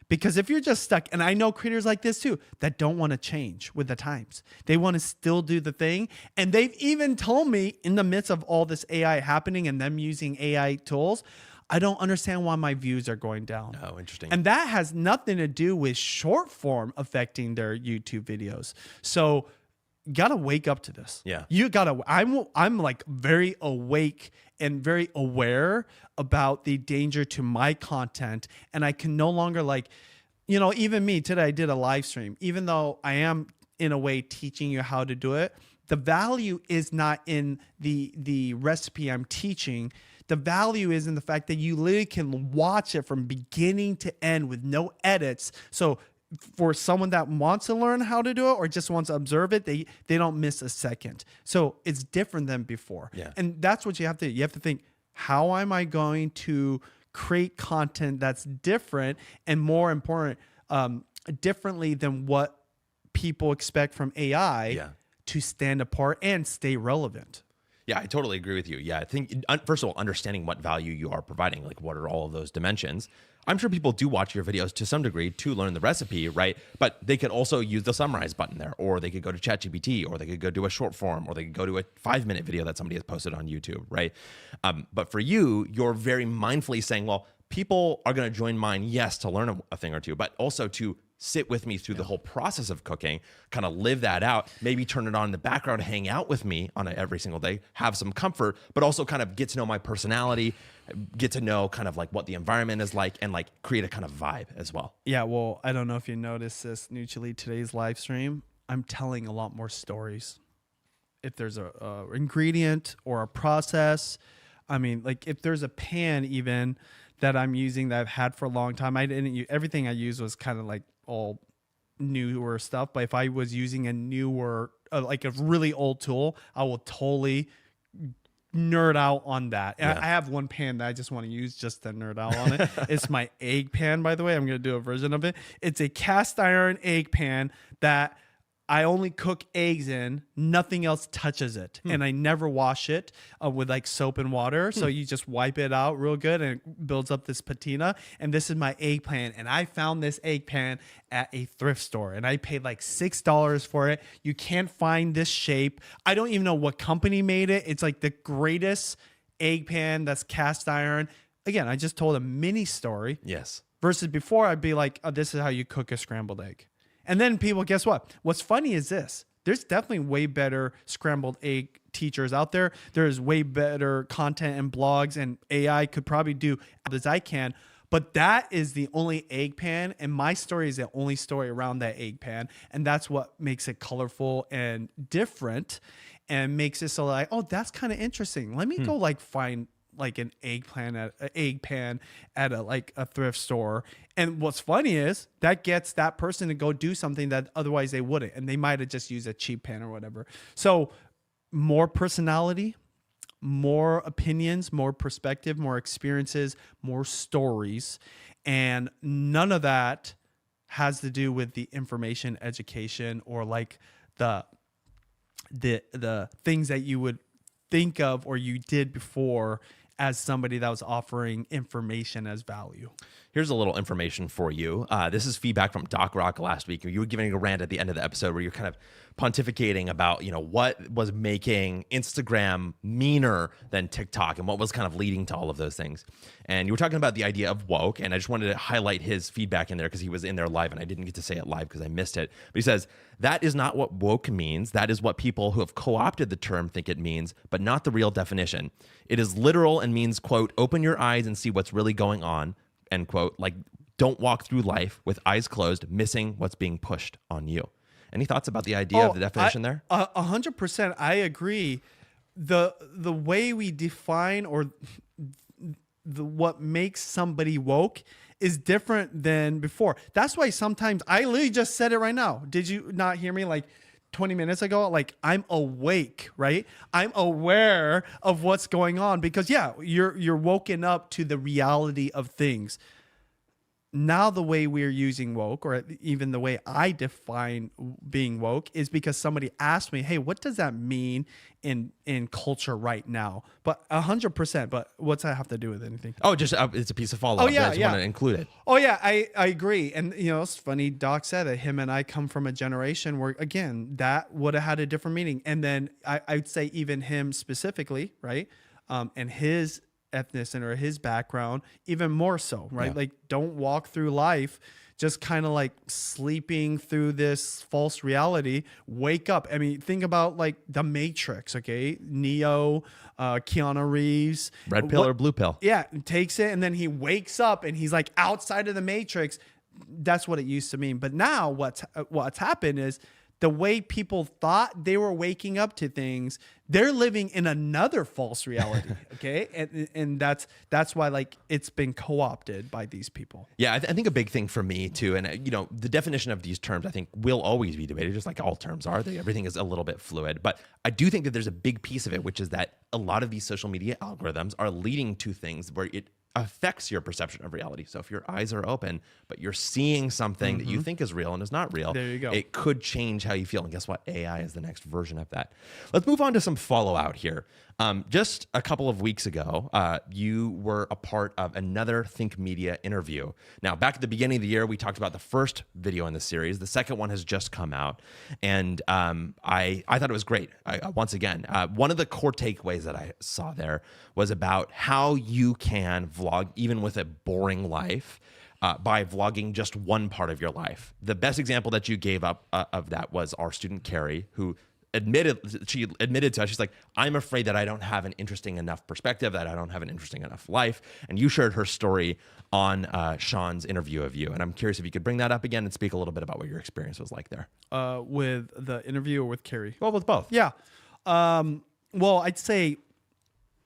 because if you're just stuck, and I know creators like this too, that don't want to change with the times. They want to still do the thing. And they've even told me, in the midst of all this AI happening and them using AI tools, I don't understand why my views are going down. Oh, interesting. And that has nothing to do with short form affecting their YouTube videos. So you gotta wake up to this. Yeah. You gotta, I'm like very awake and very aware about the danger to my content. And I can no longer, like, you know, even me today, I did a live stream, even though I am in a way teaching you how to do it. The value is not in the recipe I'm teaching. The value is in the fact that you literally can watch it from beginning to end with no edits. So for someone that wants to learn how to do it or just wants to observe it, they don't miss a second. So it's different than before. Yeah. And that's what you have to think, how am I going to create content that's different and more important, differently than what people expect from AI to stand apart and stay relevant? Yeah, I totally agree with you. Yeah, I think, first of all, understanding what value you are providing, like what are all of those dimensions. I'm sure people do watch your videos to some degree to learn the recipe, right? But they could also use the summarize button there, or they could go to ChatGPT, or they could go do a short form, or they could go to a 5-minute video that somebody has posted on YouTube, right? But for you, you're very mindfully saying, well, people are going to join mine, yes, to learn a thing or two, but also to sit with me through the whole process of cooking, kind of live that out, maybe turn it on in the background, hang out with me on every single day, have some comfort, but also kind of get to know my personality, get to know kind of like what the environment is like, and like create a kind of vibe as well. Yeah, well, I don't know if you noticed this, Nuchili, today's live stream, I'm telling a lot more stories. If there's a ingredient or a process, I mean, like if there's a pan even that I'm using that I've had for a long time, I didn't use, everything I used was kind of like all newer stuff. But if I was using a newer, like a really old tool, I will totally nerd out on that. And I have one pan that I just want to use just to nerd out on it. It's my egg pan, by the way. I'm going to do a version of it. It's a cast iron egg pan that I only cook eggs in. Nothing else touches it. And I never wash it with like soap and water. So you just wipe it out real good and it builds up this patina. And this is my egg pan. And I found this egg pan at a thrift store and I paid like $6 for it. You can't find this shape. I don't even know what company made it. It's like the greatest egg pan that's cast iron. Again, I just told a mini story. Yes. Versus before, I'd be like, oh, this is how you cook a scrambled egg. And then people, guess what? What's funny is this. There's definitely way better scrambled egg teachers out there. There's way better content and blogs, and AI could probably do as I can. But that is the only egg pan, and my story is the only story around that egg pan. And that's what makes it colorful and different and makes it so like, oh, that's kind of interesting. Let me go like find like an egg pan at a thrift store. And what's funny is that gets that person to go do something that otherwise they wouldn't. And they might have just used a cheap pan or whatever. So more personality, more opinions, more perspective, more experiences, more stories. And none of that has to do with the information education or like the things that you would think of or you did before as somebody that was offering information as value. Here's a little information for you. This is feedback from Doc Rock last week. You were giving a rant at the end of the episode where you're kind of pontificating about, you know, what was making Instagram meaner than TikTok and what was kind of leading to all of those things. And you were talking about the idea of woke, and I just wanted to highlight his feedback in there because he was in there live and I didn't get to say it live because I missed it. But he says, that is not what woke means. That is what people who have co-opted the term think it means, but not the real definition. It is literal and means, quote, open your eyes and see what's really going on, end quote, like don't walk through life with eyes closed, missing what's being pushed on you. Any thoughts about the idea of the definition there? 100%. I agree. The way we define or what makes somebody woke is different than before. That's why sometimes I literally just said it right now. Did you not hear me? Like 20 minutes ago, like I'm awake, right? I'm aware of what's going on because you're woken up to the reality of things. Now the way we're using woke, or even the way I define being woke, is because somebody asked me, hey, what does that mean in culture right now? But 100%, but what's that have to do with anything? Oh, just it's a piece of follow-up. Oh, yeah, I just want to include it. Oh, yeah, I agree. And, it's funny, Doc said that him and I come from a generation where, again, that would have had a different meaning. And then I'd say even him specifically, right? And his ethnicity or his background, even more so, right? Yeah. Like, don't walk through life just kind of like sleeping through this false reality. Wake up. I mean, think about like The Matrix, okay? Neo, Keanu Reeves. Red pill or blue pill? Yeah, takes it and then he wakes up and he's like outside of the Matrix. That's what it used to mean. But now what's happened is the way people thought they were waking up to things, they're living in another false reality. Okay. And that's why like it's been co-opted by these people. Yeah, I think a big thing for me too, and the definition of these terms I think will always be debated, just like all terms are. Everything is a little bit fluid, but I do think that there's a big piece of it, which is that a lot of these social media algorithms are leading to things where it affects your perception of reality. So if your eyes are open, but you're seeing something that you think is real and is not real, there you go. It could change how you feel. And guess what? AI is the next version of that. Let's move on to some fallout here. Just a couple of weeks ago, you were a part of another Think Media interview. Now, back at the beginning of the year, we talked about the first video in the series. The second one has just come out. And I thought it was great. Once again, one of the core takeaways that I saw there was about how you can vlog even with a boring life by vlogging just one part of your life. The best example that you gave up of that was our student Carrie, who admitted to us, she's like, I'm afraid that I don't have an interesting enough perspective, that I don't have an interesting enough life. And you shared her story on Sean's interview of you. And I'm curious if you could bring that up again and speak a little bit about what your experience was like there. With the interview or with Carrie? Well, with both. Yeah. Well, I'd say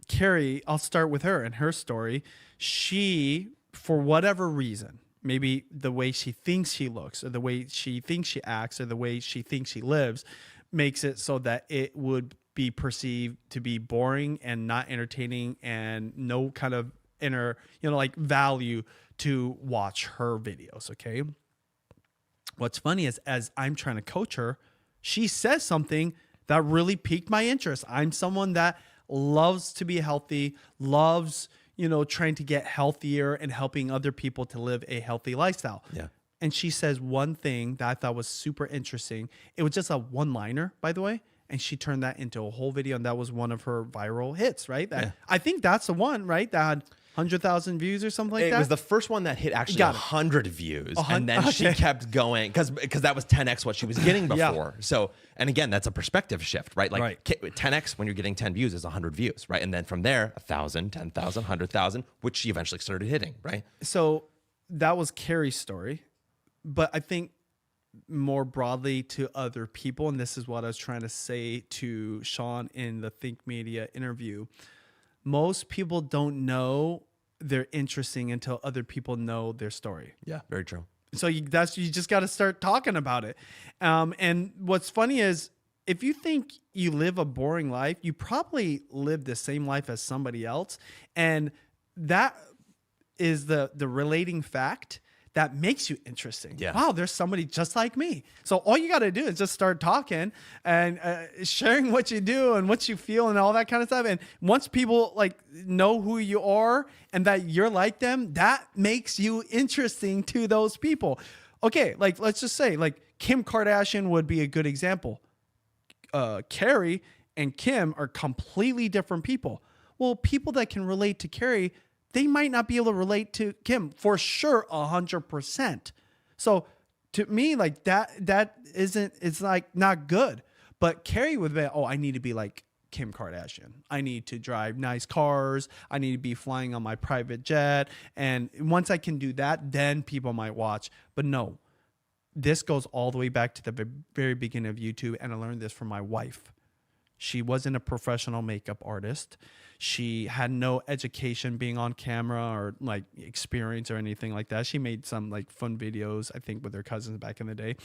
Carrie, I'll start with her and her story. She, for whatever reason, maybe the way she thinks she looks or the way she thinks she acts or the way she thinks she lives, makes it so that it would be perceived to be boring and not entertaining and no kind of inner, like value to watch her videos. Okay. What's funny is as I'm trying to coach her, she says something that really piqued my interest. I'm someone that loves to be healthy, loves, trying to get healthier and helping other people to live a healthy lifestyle. Yeah. And she says one thing that I thought was super interesting. It was just a one-liner, by the way. And she turned that into a whole video. And that was one of her viral hits, right? I think that's the one, right? That had 100,000 views or something like that. It was the first one that hit actually 100 views. And then okay. she kept going because that was 10x what she was getting before. Yeah. So, and again, that's a perspective shift, right? Like Right. 10x when you're getting 10 views is 100 views, right? And then from there, 1,000, 10,000, 100,000, which she eventually started hitting, right? So that was Carrie's story. But I think more broadly to other people, and this is what I was trying to say to Sean in the Think Media interview, most people don't know they're interesting until other people know their story. Yeah, very true. So you just got to start talking about it. And what's funny is if you think you live a boring life, you probably live the same life as somebody else. And that is the relating fact that makes you interesting. Yeah. Wow, there's somebody just like me. So all you got to do is just start talking and sharing what you do and what you feel and all that kind of stuff. And once people like know who you are and that you're like them, that makes you interesting to those people. Okay, like let's just say like Kim Kardashian would be a good example. Carrie and Kim are completely different people. Well, people that can relate to Carrie, they might not be able to relate to Kim for sure 100%. So to me, like that isn't, it's like not good. But Carrie would be, I need to be like Kim Kardashian. I need to drive nice cars. I need to be flying on my private jet. And once I can do that, then people might watch. But no, this goes all the way back to the very beginning of YouTube. And I learned this from my wife. She wasn't a professional makeup artist. She had no education being on camera or like experience or anything like that. She made some like fun videos, I think, with her cousins back in the day.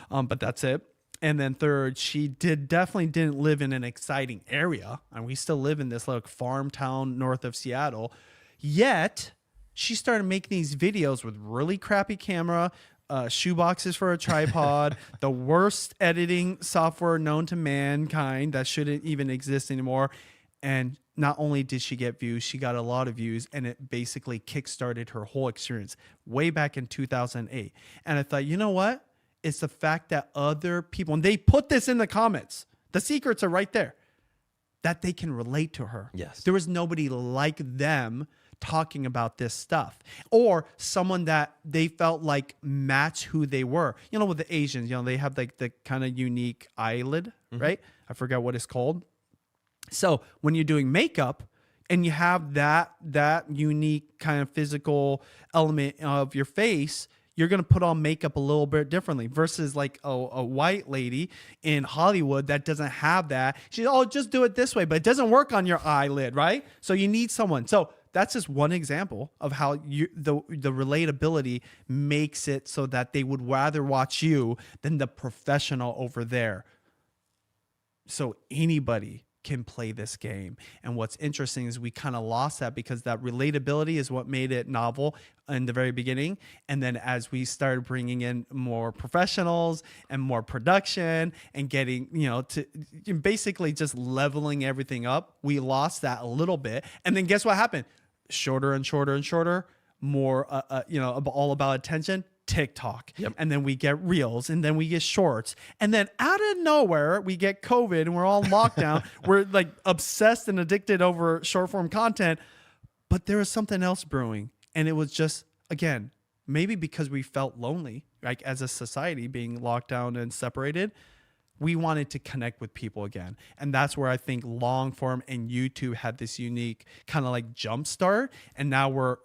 But that's it. And then third, she definitely didn't live in an exciting area. And we still live in this like farm town north of Seattle. Yet she started making these videos with really crappy camera, shoe boxes for a tripod, the worst editing software known to mankind that shouldn't even exist anymore. And not only did she get views, she got a lot of views, and it basically kickstarted her whole experience way back in 2008. And I thought, you know what? It's the fact that other people, and they put this in the comments, the secrets are right there, that they can relate to her. Yes. There was nobody like them talking about this stuff, or someone that they felt like match who they were. You know, with the Asians, you know, they have like the kind of unique eyelid, right? I forgot what it's called. So when you're doing makeup and you have that unique kind of physical element of your face, you're going to put on makeup a little bit differently versus like a white lady in Hollywood that doesn't have that. She's, oh, just do it this way, but it doesn't work on your eyelid, right? So you need someone. So that's just one example of how the relatability makes it so that they would rather watch you than the professional over there. So anybody can play this game. And what's interesting is we kind of lost that because that relatability is what made it novel in the very beginning. And then as we started bringing in more professionals and more production and getting, you know, to basically just leveling everything up, we lost that a little bit. And then guess what happened? Shorter and shorter and shorter, more, you know, all about attention. TikTok. Yep. And then we get reels, and then we get shorts, and then out of nowhere we get COVID and we're all in lockdown. We're like obsessed and addicted over short form content, but there was something else brewing, and it was just, again, maybe because we felt lonely, like as a society being locked down and separated, we wanted to connect with people again. And that's where I think long form and YouTube had this unique kind of like jump start. And now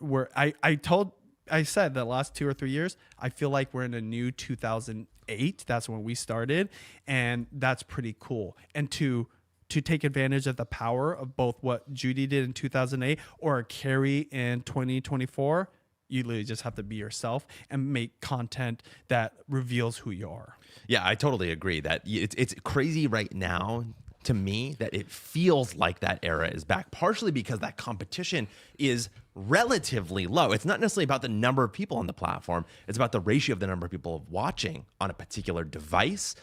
I said the last 2 or 3 years, I feel like we're in a new 2008. That's when we started. And that's pretty cool. And to take advantage of the power of both what Judy did in 2008 or Carrie in 2024, you literally just have to be yourself and make content that reveals who you are. Yeah, I totally agree that it's crazy right now to me that it feels like that era is back, partially because that competition is relatively low. It's not necessarily about the number of people on the platform. It's about the ratio of the number of people watching on a particular device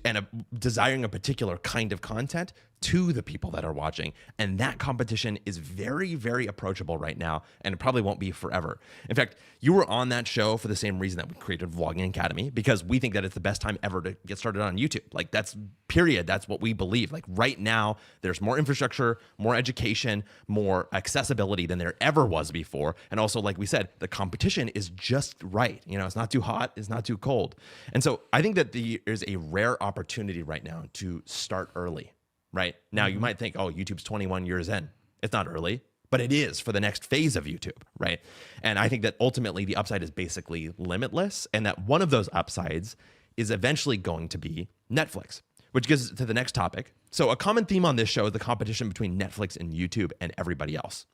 and desiring a particular kind of content to the people that are watching. And that competition is very, very approachable right now, and it probably won't be forever. In fact, you were on that show for the same reason that we created Vlogging Academy, because we think that it's the best time ever to get started on YouTube. Like, that's period. That's what we believe. Like, right now, there's more infrastructure, more education, more accessibility than there ever was before. And also, like we said, the competition is just right. You know, it's not too hot, it's not too cold. And so I think that there's a rare opportunity right now to start early. Right now, you might think, oh, YouTube's 21 years in. It's not early, but it is for the next phase of YouTube, right? And I think that ultimately the upside is basically limitless, and that one of those upsides is eventually going to be Netflix, which gets to the next topic. So a common theme on this show is the competition between Netflix and YouTube and everybody else.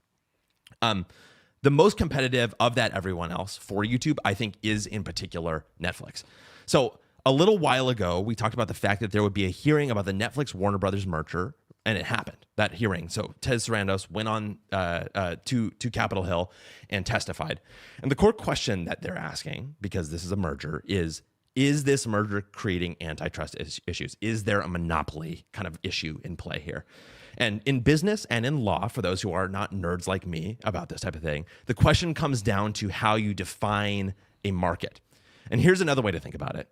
The most competitive of that everyone else for YouTube, I think, is in particular Netflix. So a little while ago, we talked about the fact that there would be a hearing about the Netflix Warner Brothers merger, and it happened, that hearing. So Ted Sarandos went on to Capitol Hill and testified. And the core question that they're asking, because this is a merger, is this merger creating antitrust issues? Is there a monopoly kind of issue in play here? And in business and in law, for those who are not nerds like me about this type of thing, the question comes down to how you define a market. And here's another way to think about it.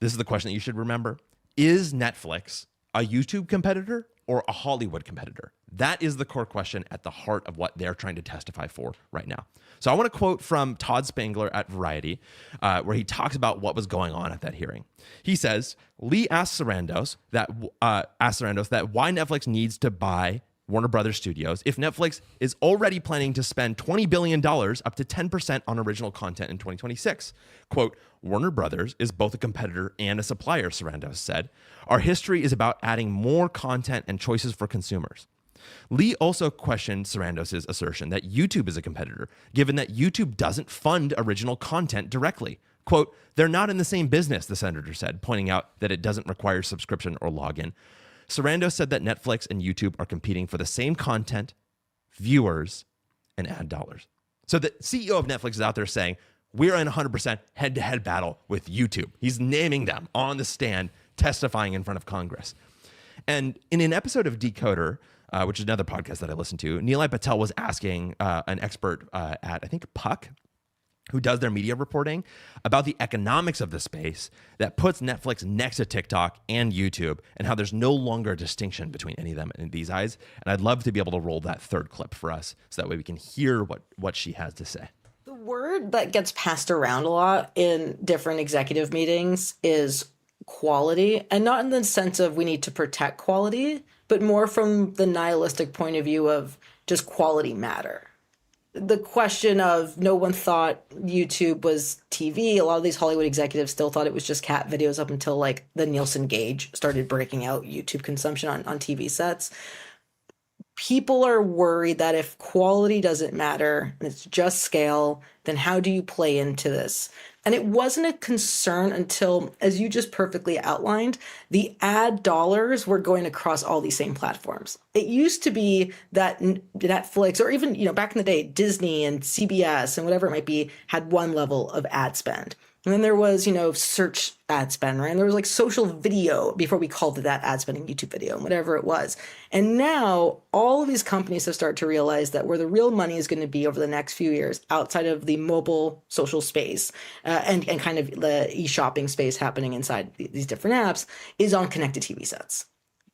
This is the question that you should remember. Is Netflix a YouTube competitor or a Hollywood competitor? That is the core question at the heart of what they're trying to testify for right now. So I want to quote from Todd Spangler at Variety, where he talks about what was going on at that hearing. He says, Lee asked Sarandos that why Netflix needs to buy Warner Brothers Studios if Netflix is already planning to spend $20 billion, up to 10% on original content in 2026. Quote, Warner Brothers is both a competitor and a supplier, Sarandos said. Our history is about adding more content and choices for consumers. Lee also questioned Sarandos' assertion that YouTube is a competitor, given that YouTube doesn't fund original content directly. Quote, they're not in the same business, the senator said, pointing out that it doesn't require subscription or login. Sarandos said that Netflix and YouTube are competing for the same content, viewers, and ad dollars. So the CEO of Netflix is out there saying, we're in 100% head-to-head battle with YouTube. He's naming them on the stand, testifying in front of Congress. And in an episode of Decoder, which is another podcast that I listen to, Nilay Patel was asking an expert at, I think, Puck, who does their media reporting, about the economics of the space that puts Netflix next to TikTok and YouTube, and how there's no longer a distinction between any of them in these eyes. And I'd love to be able to roll that third clip for us so that way we can hear what she has to say. The word that gets passed around a lot in different executive meetings is quality, and not in the sense of we need to protect quality, but more from the nihilistic point of view of does quality matter? The question of no one thought YouTube was TV. A lot of these Hollywood executives still thought it was just cat videos up until like the Nielsen gauge started breaking out YouTube consumption on TV sets. People are worried that if quality doesn't matter and it's just scale, then how do you play into this? And it wasn't a concern until, as you just perfectly outlined, the ad dollars were going across all these same platforms. It used to be that Netflix, or even, back in the day, Disney and CBS and whatever it might be, had one level of ad spend. And then there was, search ad spend, right? And there was like social video before we called it that ad spending, YouTube video and whatever it was. And now all of these companies have started to realize that where the real money is going to be over the next few years outside of the mobile social space and kind of the e-shopping space happening inside these different apps is on connected TV sets.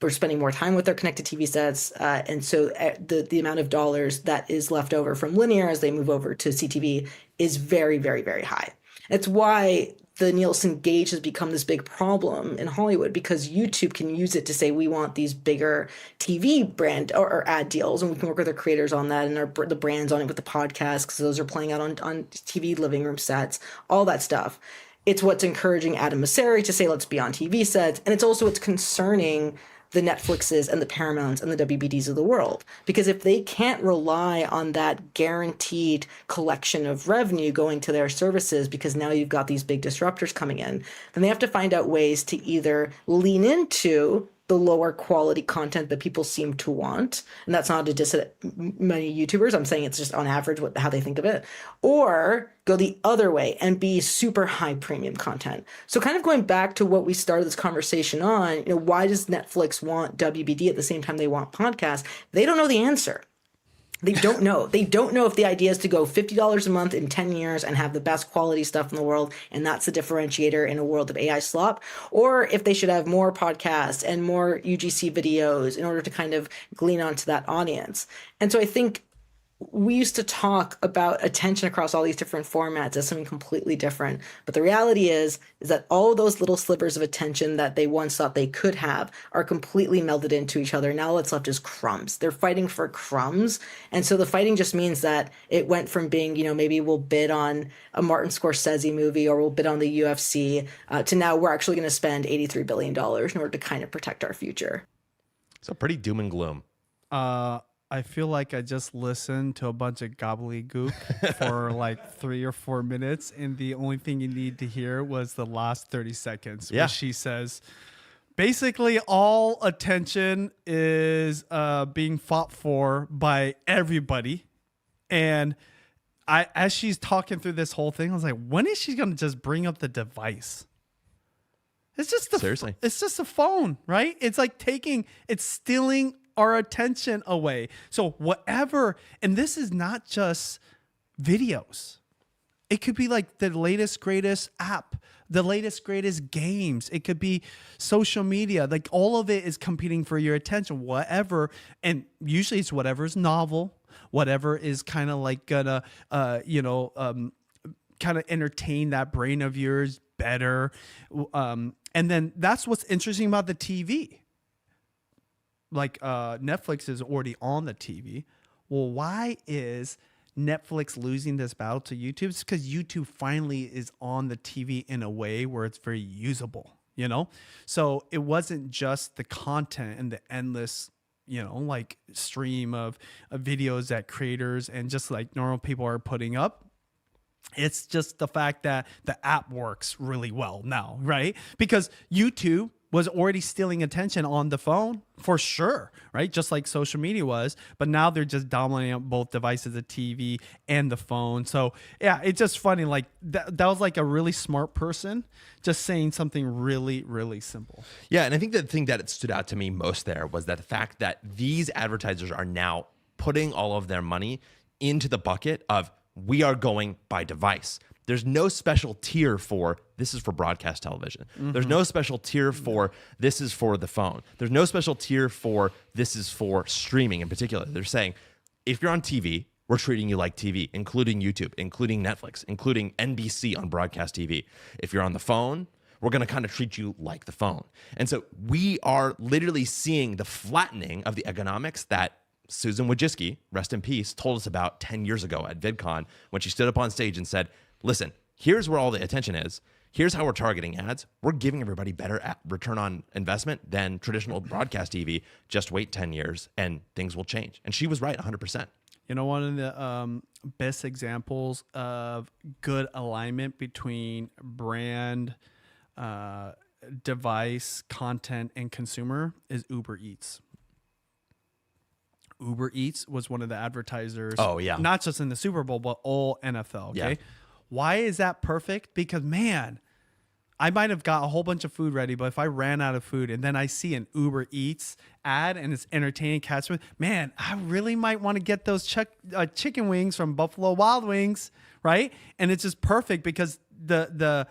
We're spending more time with their connected TV sets. And so the amount of dollars that is left over from linear as they move over to CTV is very, very, very high. It's why the Nielsen gauge has become this big problem in Hollywood, because YouTube can use it to say, we want these bigger TV brand or ad deals, and we can work with our creators on that and the brands on it with the podcasts, because those are playing out on TV living room sets, all that stuff. It's what's encouraging Adam Mosseri to say, let's be on TV sets. And it's also what's concerning the Netflixes and the Paramounts and the WBDs of the world. Because if they can't rely on that guaranteed collection of revenue going to their services, because now you've got these big disruptors coming in, then they have to find out ways to either lean into the lower quality content that people seem to want. And that's not a diss at many YouTubers. I'm saying it's just on average how they think of it. Or go the other way and be super high premium content. So kind of going back to what we started this conversation on, why does Netflix want WBD at the same time they want podcasts? They don't know the answer. They don't know. They don't know if the idea is to go $50 a month in 10 years and have the best quality stuff in the world, and that's the differentiator in a world of AI slop, or if they should have more podcasts and more UGC videos in order to kind of glean onto that audience. And so I think we used to talk about attention across all these different formats as something completely different. But the reality is that all of those little slivers of attention that they once thought they could have are completely melded into each other. Now what's left is crumbs. They're fighting for crumbs. And so the fighting just means that it went from being, maybe we'll bid on a Martin Scorsese movie or we'll bid on the UFC to now we're actually going to spend $83 billion in order to kind of protect our future. So pretty doom and gloom. I feel like I just listened to a bunch of gobbledygook for like 3 or 4 minutes, and the only thing you need to hear was the last 30 seconds, where she says, basically all attention is being fought for by everybody. And as she's talking through this whole thing, I was like, when is she going to just bring up the device? It's just Seriously. It's just a phone, right? It's like it's stealing our attention away. So whatever, and this is not just videos. It could be like the latest, greatest app, the latest, greatest games. It could be social media. Like all of it is competing for your attention, whatever. And usually it's whatever is novel, whatever is kind of like gonna, kind of entertain that brain of yours better. And then that's what's interesting about the TV. Like Netflix is already on the TV. Well, why is Netflix losing this battle to YouTube? It's because YouTube finally is on the TV in a way where it's very usable, So it wasn't just the content and the endless, like stream of videos that creators and just like normal people are putting up. It's just the fact that the app works really well now, right? Because YouTube was already stealing attention on the phone for sure, right? Just like social media was, but now they're just dominating both devices, the TV and the phone. So yeah, it's just funny. Like that was like a really smart person just saying something really, really simple. Yeah, and I think the thing that stood out to me most there was that the fact that these advertisers are now putting all of their money into the bucket of we are going by device. There's no special tier for this is for broadcast television. There's no special tier for this is for the phone. There's no special tier for this is for streaming in particular. They're saying if you're on TV, we're treating you like TV, including YouTube, including Netflix, including NBC on broadcast TV. If you're on the phone, we're going to kind of treat you like the phone. And so we are literally seeing the flattening of the economics that Susan Wojcicki, rest in peace, told us about 10 years ago at VidCon when she stood up on stage and said, listen, here's where all the attention is. Here's how we're targeting ads. We're giving everybody better return on investment than traditional broadcast TV. Just wait 10 years and things will change. And she was right 100%. You know, one of the best examples of good alignment between brand, device, content, and consumer is Uber Eats. Uber Eats was one of the advertisers. Oh, yeah. Not just in the Super Bowl, but all NFL. Okay. Yeah. Why is that perfect? Because, man, I might have got a whole bunch of food ready, but if I ran out of food and then I see an Uber Eats ad and it's entertaining, catch me, man, I really might want to get those chicken wings from Buffalo Wild Wings, right? And it's just perfect because the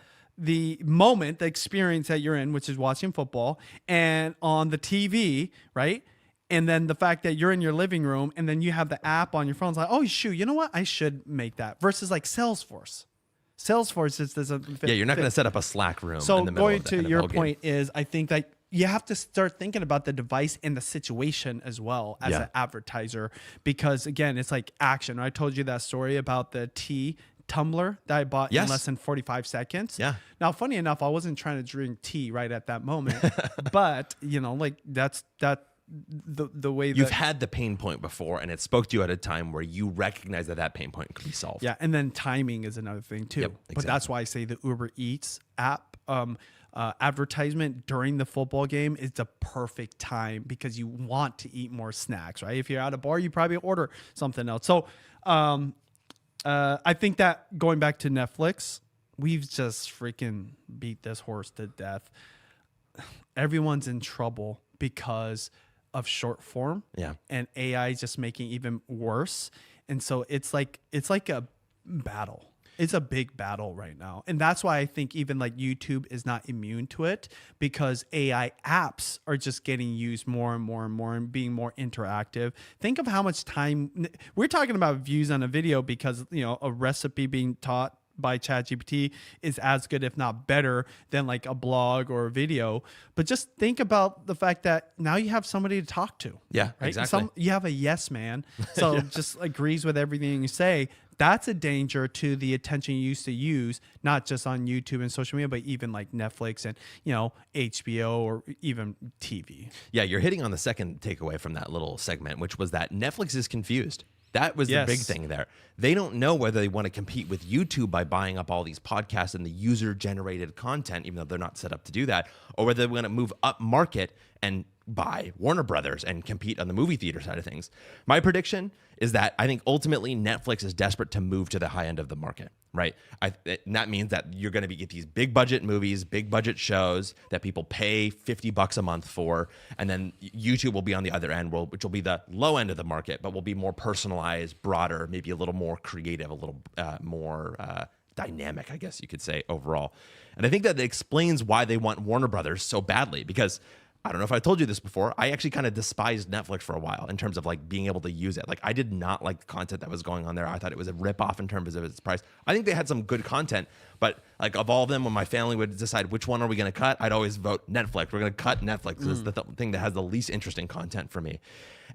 moment, the experience that you're in, which is watching football, and on the TV, right? And then the fact that you're in your living room and then you have the app on your phone, it's like, oh, shoot, you know what? I should make that. Versus like Salesforce. Salesforce just doesn't fit. Yeah, you're not going to set up a Slack room. So in the middle going of the to NFL your game. point is, I think that you have to start thinking about the device and the situation as well as an advertiser, because again, it's like action. I told you that story about the tea tumbler that I bought in less than 45 seconds. Yeah. Now, funny enough, I wasn't trying to drink tea right at that moment, but you know, like that's the way you've had the pain point before, and it spoke to you at a time where you recognize that pain point could be solved. Yeah, and then timing is another thing too. Yep, exactly. But that's why I say the Uber Eats app advertisement during the football game is the perfect time because you want to eat more snacks, right? If you're at a bar, you probably order something else. So I think that going back to Netflix, we've just freaking beat this horse to death. Everyone's in trouble because of short form, and AI is just making it even worse. And so it's like a battle. It's a big battle right now. And that's why I think even like YouTube is not immune to it, because AI apps are just getting used more and more and more and being more interactive. Think of how much time we're talking about views on a video because, you know, a recipe being taught by ChatGPT is as good, if not better, than like a blog or a video. But just think about the fact that now you have somebody to talk to. Yeah, right? exactly. You have a yes man, so just agrees with everything you say. That's a danger to the attention you used to use, not just on YouTube and social media, but even like Netflix and, you know, HBO or even TV. Yeah, you're hitting on the second takeaway from that little segment, which was that Netflix is confused. That was the big thing there. They don't know whether they want to compete with YouTube by buying up all these podcasts and the user-generated content, even though they're not set up to do that, or whether they want to move up market and buy Warner Brothers and compete on the movie theater side of things. My prediction is that I think ultimately Netflix is desperate to move to the high end of the market, right? And that means that you're going to get these big budget movies, big budget shows that people pay $50 a month for, and then YouTube will be on the other end, which will be the low end of the market, but will be more personalized, broader, maybe a little more creative, a little more dynamic, I guess you could say, overall. And I think that explains why they want Warner Brothers so badly, because I don't know if I told you this before, I actually kind of despised Netflix for a while in terms of like being able to use it. Like I did not like the content that was going on there. I thought it was a ripoff in terms of its price. I think they had some good content, but like of all of them, when my family would decide which one are we going to cut, I'd always vote Netflix. We're going to cut Netflix. It's the thing that has the least interesting content for me.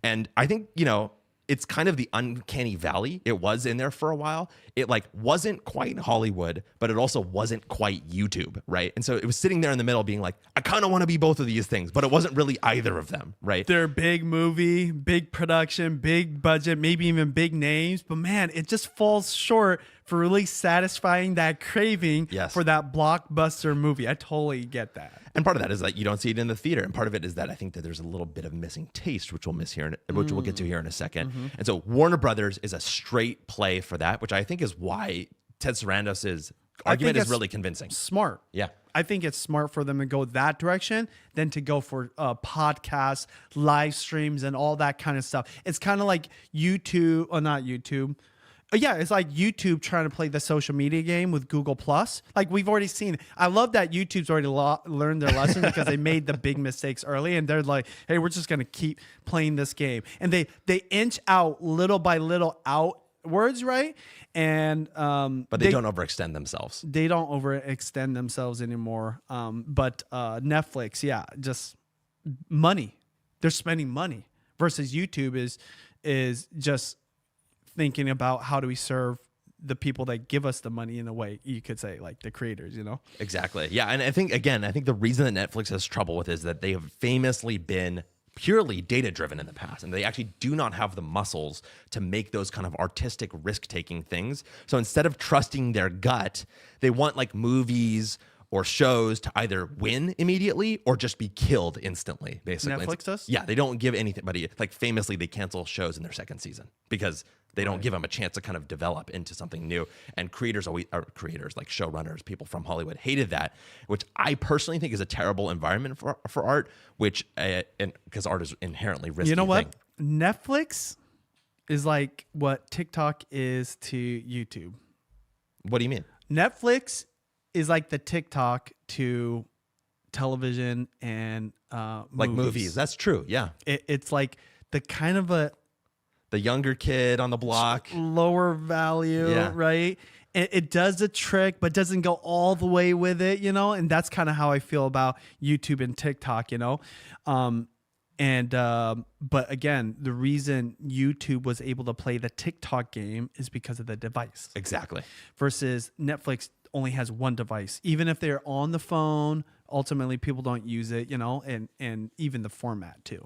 And I think, you know, it's kind of the uncanny valley. It was in there for a while. It like wasn't quite Hollywood, but it also wasn't quite YouTube, right? And so it was sitting there in the middle being like, I kind of want to be both of these things, but it wasn't really either of them, right? They're big movie, big production, big budget, maybe even big names, but man, it just falls short for really satisfying that craving for that blockbuster movie. I totally get that. And part of that is that you don't see it in the theater, and part of it is that I think that there's a little bit of missing taste, which we'll get to here in a second. And so Warner Brothers is a straight play for that, which I think is why Ted Sarandos' argument is really convincing. Smart. Yeah. I think it's smart for them to go that direction than to go for podcasts, live streams, and all that kind of stuff. It's kind of like YouTube, or not YouTube. Yeah, it's like YouTube trying to play the social media game with Google Plus. Like we've already seen. I love that YouTube's already learned their lesson because they made the big mistakes early, and they're like, "Hey, we're just gonna keep playing this game." And they inch out little by little outwards, right? And but they don't overextend themselves. They don't overextend themselves anymore. But Netflix, just money. They're spending money versus YouTube is just thinking about how do we serve the people that give us the money, in a way you could say, like the creators, Exactly. Yeah. And I think the reason that Netflix has trouble with is that they have famously been purely data driven in the past, and they actually do not have the muscles to make those kind of artistic risk taking things. So instead of trusting their gut, they want like movies or shows to either win immediately or just be killed instantly, basically. Netflix does? Yeah, they don't give anything, but like famously they cancel shows in their second season because they don't give them a chance to kind of develop into something new. And creators like showrunners, people from Hollywood hated that, which I personally think is a terrible environment for art, which, because art is inherently risky. You know what? Netflix is like what TikTok is to YouTube. What do you mean? Netflix is like the TikTok to television and like movies. That's true. Yeah. It's like the kind of the younger kid on the block, lower value, right? It does the trick, but doesn't go all the way with it, And that's kind of how I feel about YouTube and TikTok, But again, the reason YouTube was able to play the TikTok game is because of the device. Exactly. Versus Netflix only has one device. Even if they're on the phone, ultimately people don't use it, and even the format too.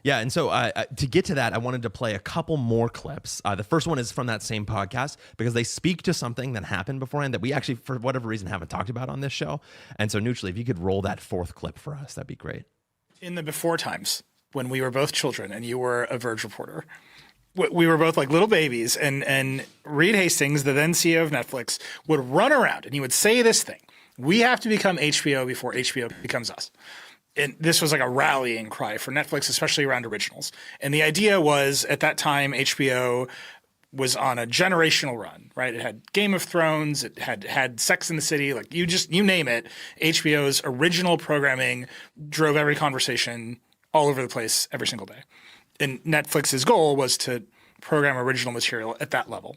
Yeah, and so to get to that, I wanted to play a couple more clips. The first one is from that same podcast because they speak to something that happened beforehand that we actually, for whatever reason, haven't talked about on this show. And so, Neutrally, if you could roll that fourth clip for us, that'd be great. In the before times, when we were both children and you were a Verge reporter, we were both like little babies, and Reed Hastings, the then CEO of Netflix, would run around and he would say this thing: "We have to become HBO before HBO becomes us." And this was like a rallying cry for Netflix, especially around originals. And the idea was, at that time, HBO was on a generational run, right? It had Game of Thrones, it had Sex and the City, like you name it. HBO's original programming drove every conversation all over the place every single day. And Netflix's goal was to program original material at that level.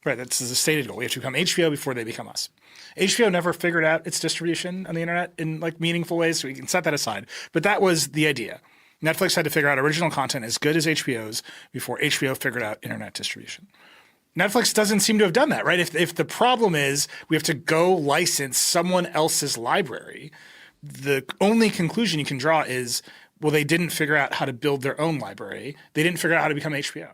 Right, that's the stated goal. We have to become HBO before they become us. HBO never figured out its distribution on the internet in like meaningful ways, so we can set that aside. But that was the idea. Netflix had to figure out original content as good as HBO's before HBO figured out internet distribution. Netflix doesn't seem to have done that, right? If the problem is we have to go license someone else's library, the only conclusion you can draw is, well, they didn't figure out how to build their own library. They didn't figure out how to become HBO.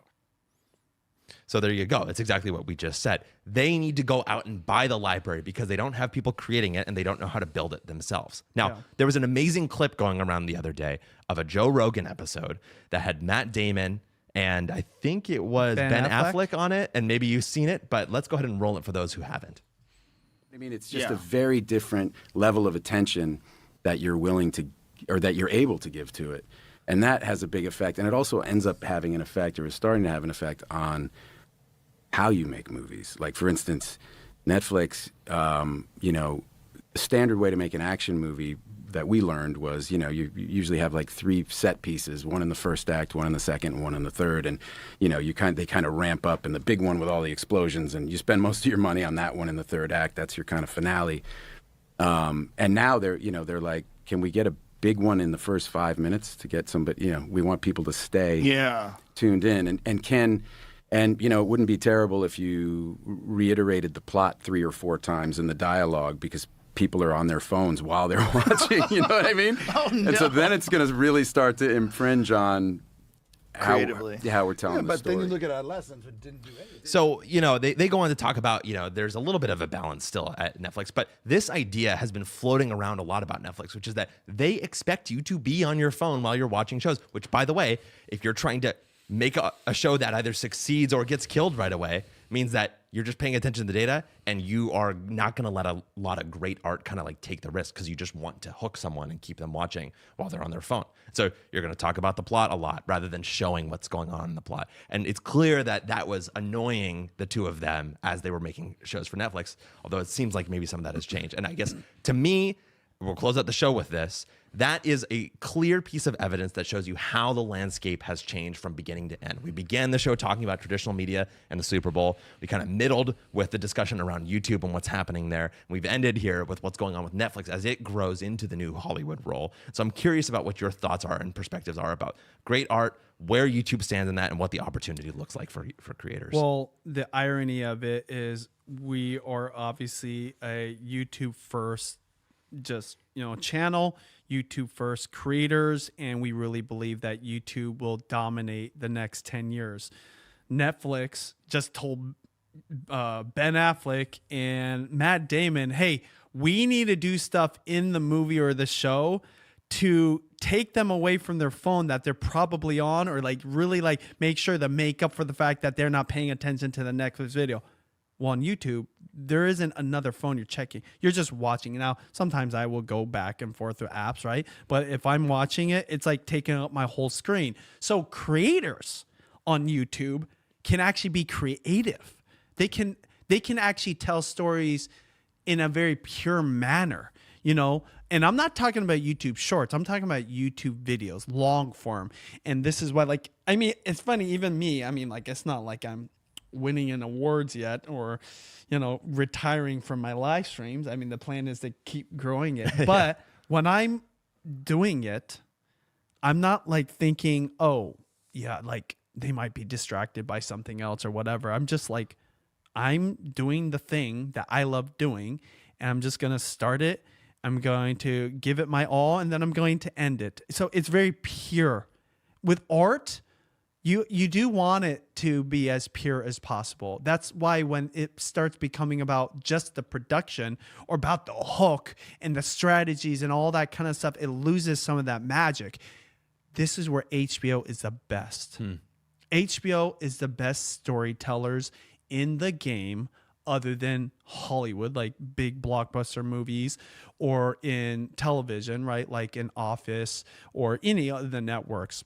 So there you go. It's exactly what we just said. They need to go out and buy the library because they don't have people creating it and they don't know how to build it themselves. Now, there was an amazing clip going around the other day of a Joe Rogan episode that had Matt Damon and I think it was Ben Affleck on it. And maybe you've seen it, but let's go ahead and roll it for those who haven't. I mean, it's just a very different level of attention that you're willing to, or that you're able to give to it. And that has a big effect. And it also ends up having an effect, or is starting to have an effect on how you make movies. Like, for instance, Netflix, the standard way to make an action movie that we learned was, you usually have like 3 set pieces, one in the first act, one in the second, and one in the third. And, they kind of ramp up, and the big one with all the explosions, and you spend most of your money on that one in the third act. That's your kind of finale. And now they're like, can we get a big one in the first 5 minutes to get somebody, we want people to stay tuned in. And it wouldn't be terrible if you reiterated the plot 3 or 4 times in the dialogue because people are on their phones while they're watching, you know what I mean? Oh, no. And so then it's going to really start to infringe on creatively. how we're telling the but story. then you look at adolescents who didn't do anything. So, they go on to talk about, there's a little bit of a balance still at Netflix, but this idea has been floating around a lot about Netflix, which is that they expect you to be on your phone while you're watching shows, which, by the way, if you're trying to make a show that either succeeds or gets killed right away, means that you're just paying attention to the data and you are not going to let a lot of great art kind of like take the risk because you just want to hook someone and keep them watching while they're on their phone. So you're going to talk about the plot a lot rather than showing what's going on in the plot. And it's clear that that was annoying the two of them as they were making shows for Netflix, although it seems like maybe some of that has changed. And I guess to me, we'll close out the show with this. That is a clear piece of evidence that shows you how the landscape has changed from beginning to end. We began the show talking about traditional media and the Super Bowl. We kind of middled with the discussion around YouTube and what's happening there. We've ended here with what's going on with Netflix as it grows into the new Hollywood role. So I'm curious about what your thoughts are and perspectives are about great art, where YouTube stands in that, and what the opportunity looks like for creators. Well, the irony of it is we are obviously a YouTube first channel, YouTube first creators, and we really believe that YouTube will dominate the next 10 years. Netflix just told Ben Affleck and Matt Damon, hey, we need to do stuff in the movie or the show to take them away from their phone that they're probably on, or like really like make sure to make up for the fact that they're not paying attention to the Netflix video. Well, on YouTube, there isn't another phone you're checking. You're just watching. Now, sometimes I will go back and forth through apps, right? But if I'm watching it, it's like taking up my whole screen. So creators on YouTube can actually be creative. They can actually tell stories in a very pure manner, And I'm not talking about YouTube shorts. I'm talking about YouTube videos, long form. And this is what, it's funny, even me, it's not like I'm winning in awards yet or retiring from my live streams. The plan is to keep growing it, but when I'm doing it, I'm not like thinking, oh yeah, like they might be distracted by something else or whatever. I'm just like, I'm doing the thing that I love doing, and I'm just going to start it. I'm going to give it my all, and then I'm going to end it. So it's very pure. With art, you do want it to be as pure as possible. That's why when it starts becoming about just the production or about the hook and the strategies and all that kind of stuff, it loses some of that magic. This is where HBO is the best. HBO is the best storytellers in the game other than Hollywood, like big blockbuster movies, or in television, right? Like in Office or any of the networks.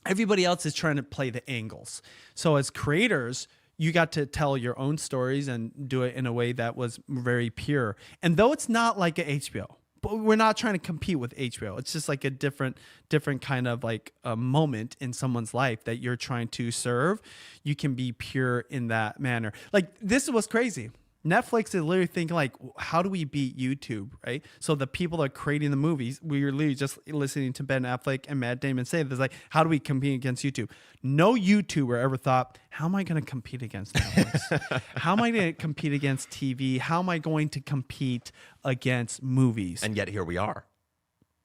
Everybody else is trying to play the angles. So as creators, you got to tell your own stories and do it in a way that was very pure. And though it's not like a HBO, but we're not trying to compete with HBO. It's just like a different kind of like a moment in someone's life that you're trying to serve. You can be pure in that manner. Like, this is what's crazy. Netflix is literally thinking like, how do we beat YouTube, right? So the people that are creating the movies, we were literally just listening to Ben Affleck and Matt Damon say this, like, how do we compete against YouTube? No YouTuber ever thought, how am I going to compete against Netflix? How am I going to compete against TV? How am I going to compete against movies? And yet here we are,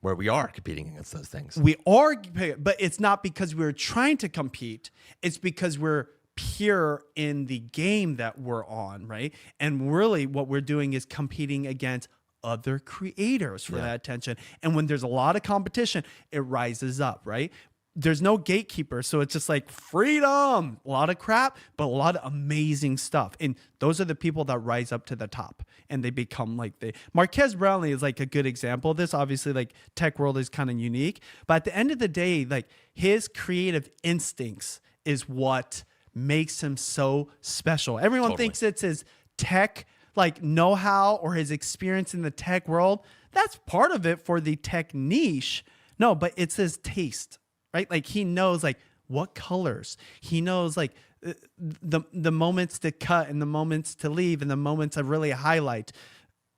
where we are competing against those things. We are, but it's not because we're trying to compete. It's because we're pure in the game that we're on, right? And really what we're doing is competing against other creators for that attention. And when there's a lot of competition, it rises up, right? There's no gatekeeper, so it's just like freedom, a lot of crap, but a lot of amazing stuff. And those are the people that rise up to the top, and they become like Marquez Brownlee is like a good example of this. Obviously, like tech world is kind of unique, but at the end of the day, like his creative instincts is what makes him so special. Everyone thinks it's his tech like know-how or his experience in the tech world. That's part of it for the tech niche. No, but it's his taste, right? Like he knows like what colors. He knows like the moments to cut and the moments to leave and the moments to really highlight.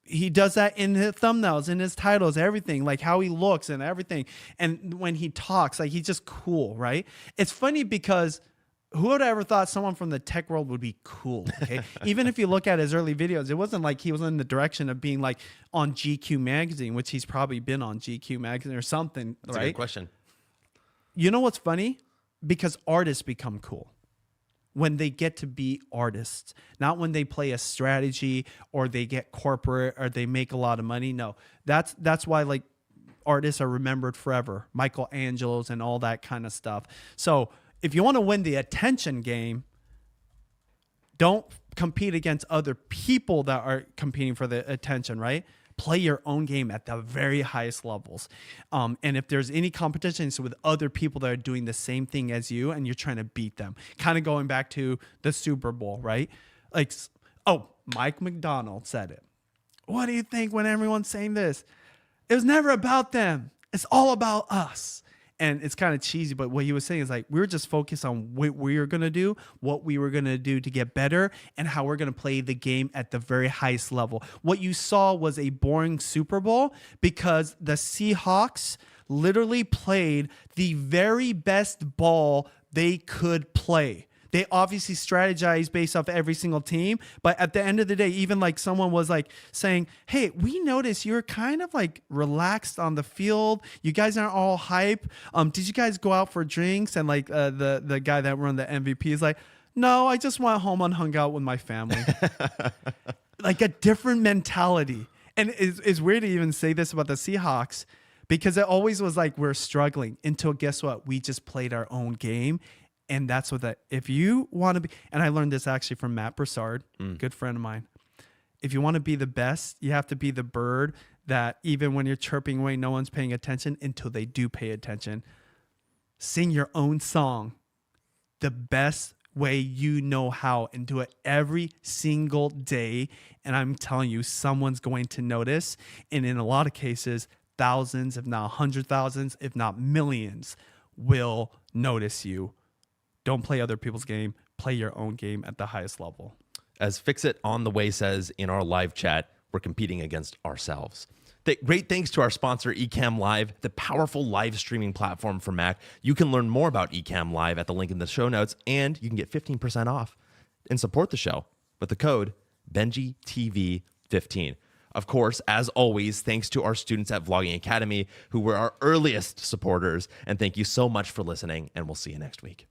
He does that in his thumbnails, in his titles, everything, like how he looks and everything. And when he talks, like he's just cool, right? It's funny because who would have ever thought someone from the tech world would be cool? Okay. Even if you look at his early videos, it wasn't like he was in the direction of being like on GQ magazine, which he's probably been on GQ magazine or something. That's right? a good question. You know what's funny? because artists become cool when they get to be artists, not when they play a strategy or they get corporate or they make a lot of money. No, that's why like artists are remembered forever, Michelangelo's and all that kind of stuff. So if you want to win the attention game, don't compete against other people that are competing for the attention, right? Play your own game at the very highest levels. And if there's any competitions with other people that are doing the same thing as you and you're trying to beat them, kind of going back to the Super Bowl, right? Like, oh, Mike McDonald said it. What do you think when everyone's saying this? It was never about them. It's all about us. And it's kind of cheesy, but what he was saying is like, we were just focused on what we were going to do, what we were going to do to get better, and how we're going to play the game at the very highest level. What you saw was a boring Super Bowl because the Seahawks literally played the very best ball they could play. They obviously strategized based off every single team, but at the end of the day, even like someone was like saying, hey, we noticed you're kind of like relaxed on the field. You guys aren't all hype. Did you guys go out for drinks? And like the guy that won the MVP is like, no, I just went home and hung out with my family. Like a different mentality. And it's weird to even say this about the Seahawks because it always was like we're struggling until guess what? We just played our own game. And that's what if you want to be, and I learned this actually from Matt Broussard, good friend of mine. If you want to be the best, you have to be the bird that even when you're chirping away, no one's paying attention until they do pay attention. Sing your own song the best way you know how and do it every single day. And I'm telling you, someone's going to notice. And in a lot of cases, thousands, if not 100,000s, if not millions will notice you. Don't play other people's game. Play your own game at the highest level. As Fix It on the Way says in our live chat, we're competing against ourselves. Great thanks to our sponsor, Ecamm Live, the powerful live streaming platform for Mac. You can learn more about Ecamm Live at the link in the show notes, and you can get 15% off and support the show with the code BenjiTV15. Of course, as always, thanks to our students at Vlogging Academy, who were our earliest supporters. And thank you so much for listening, and we'll see you next week.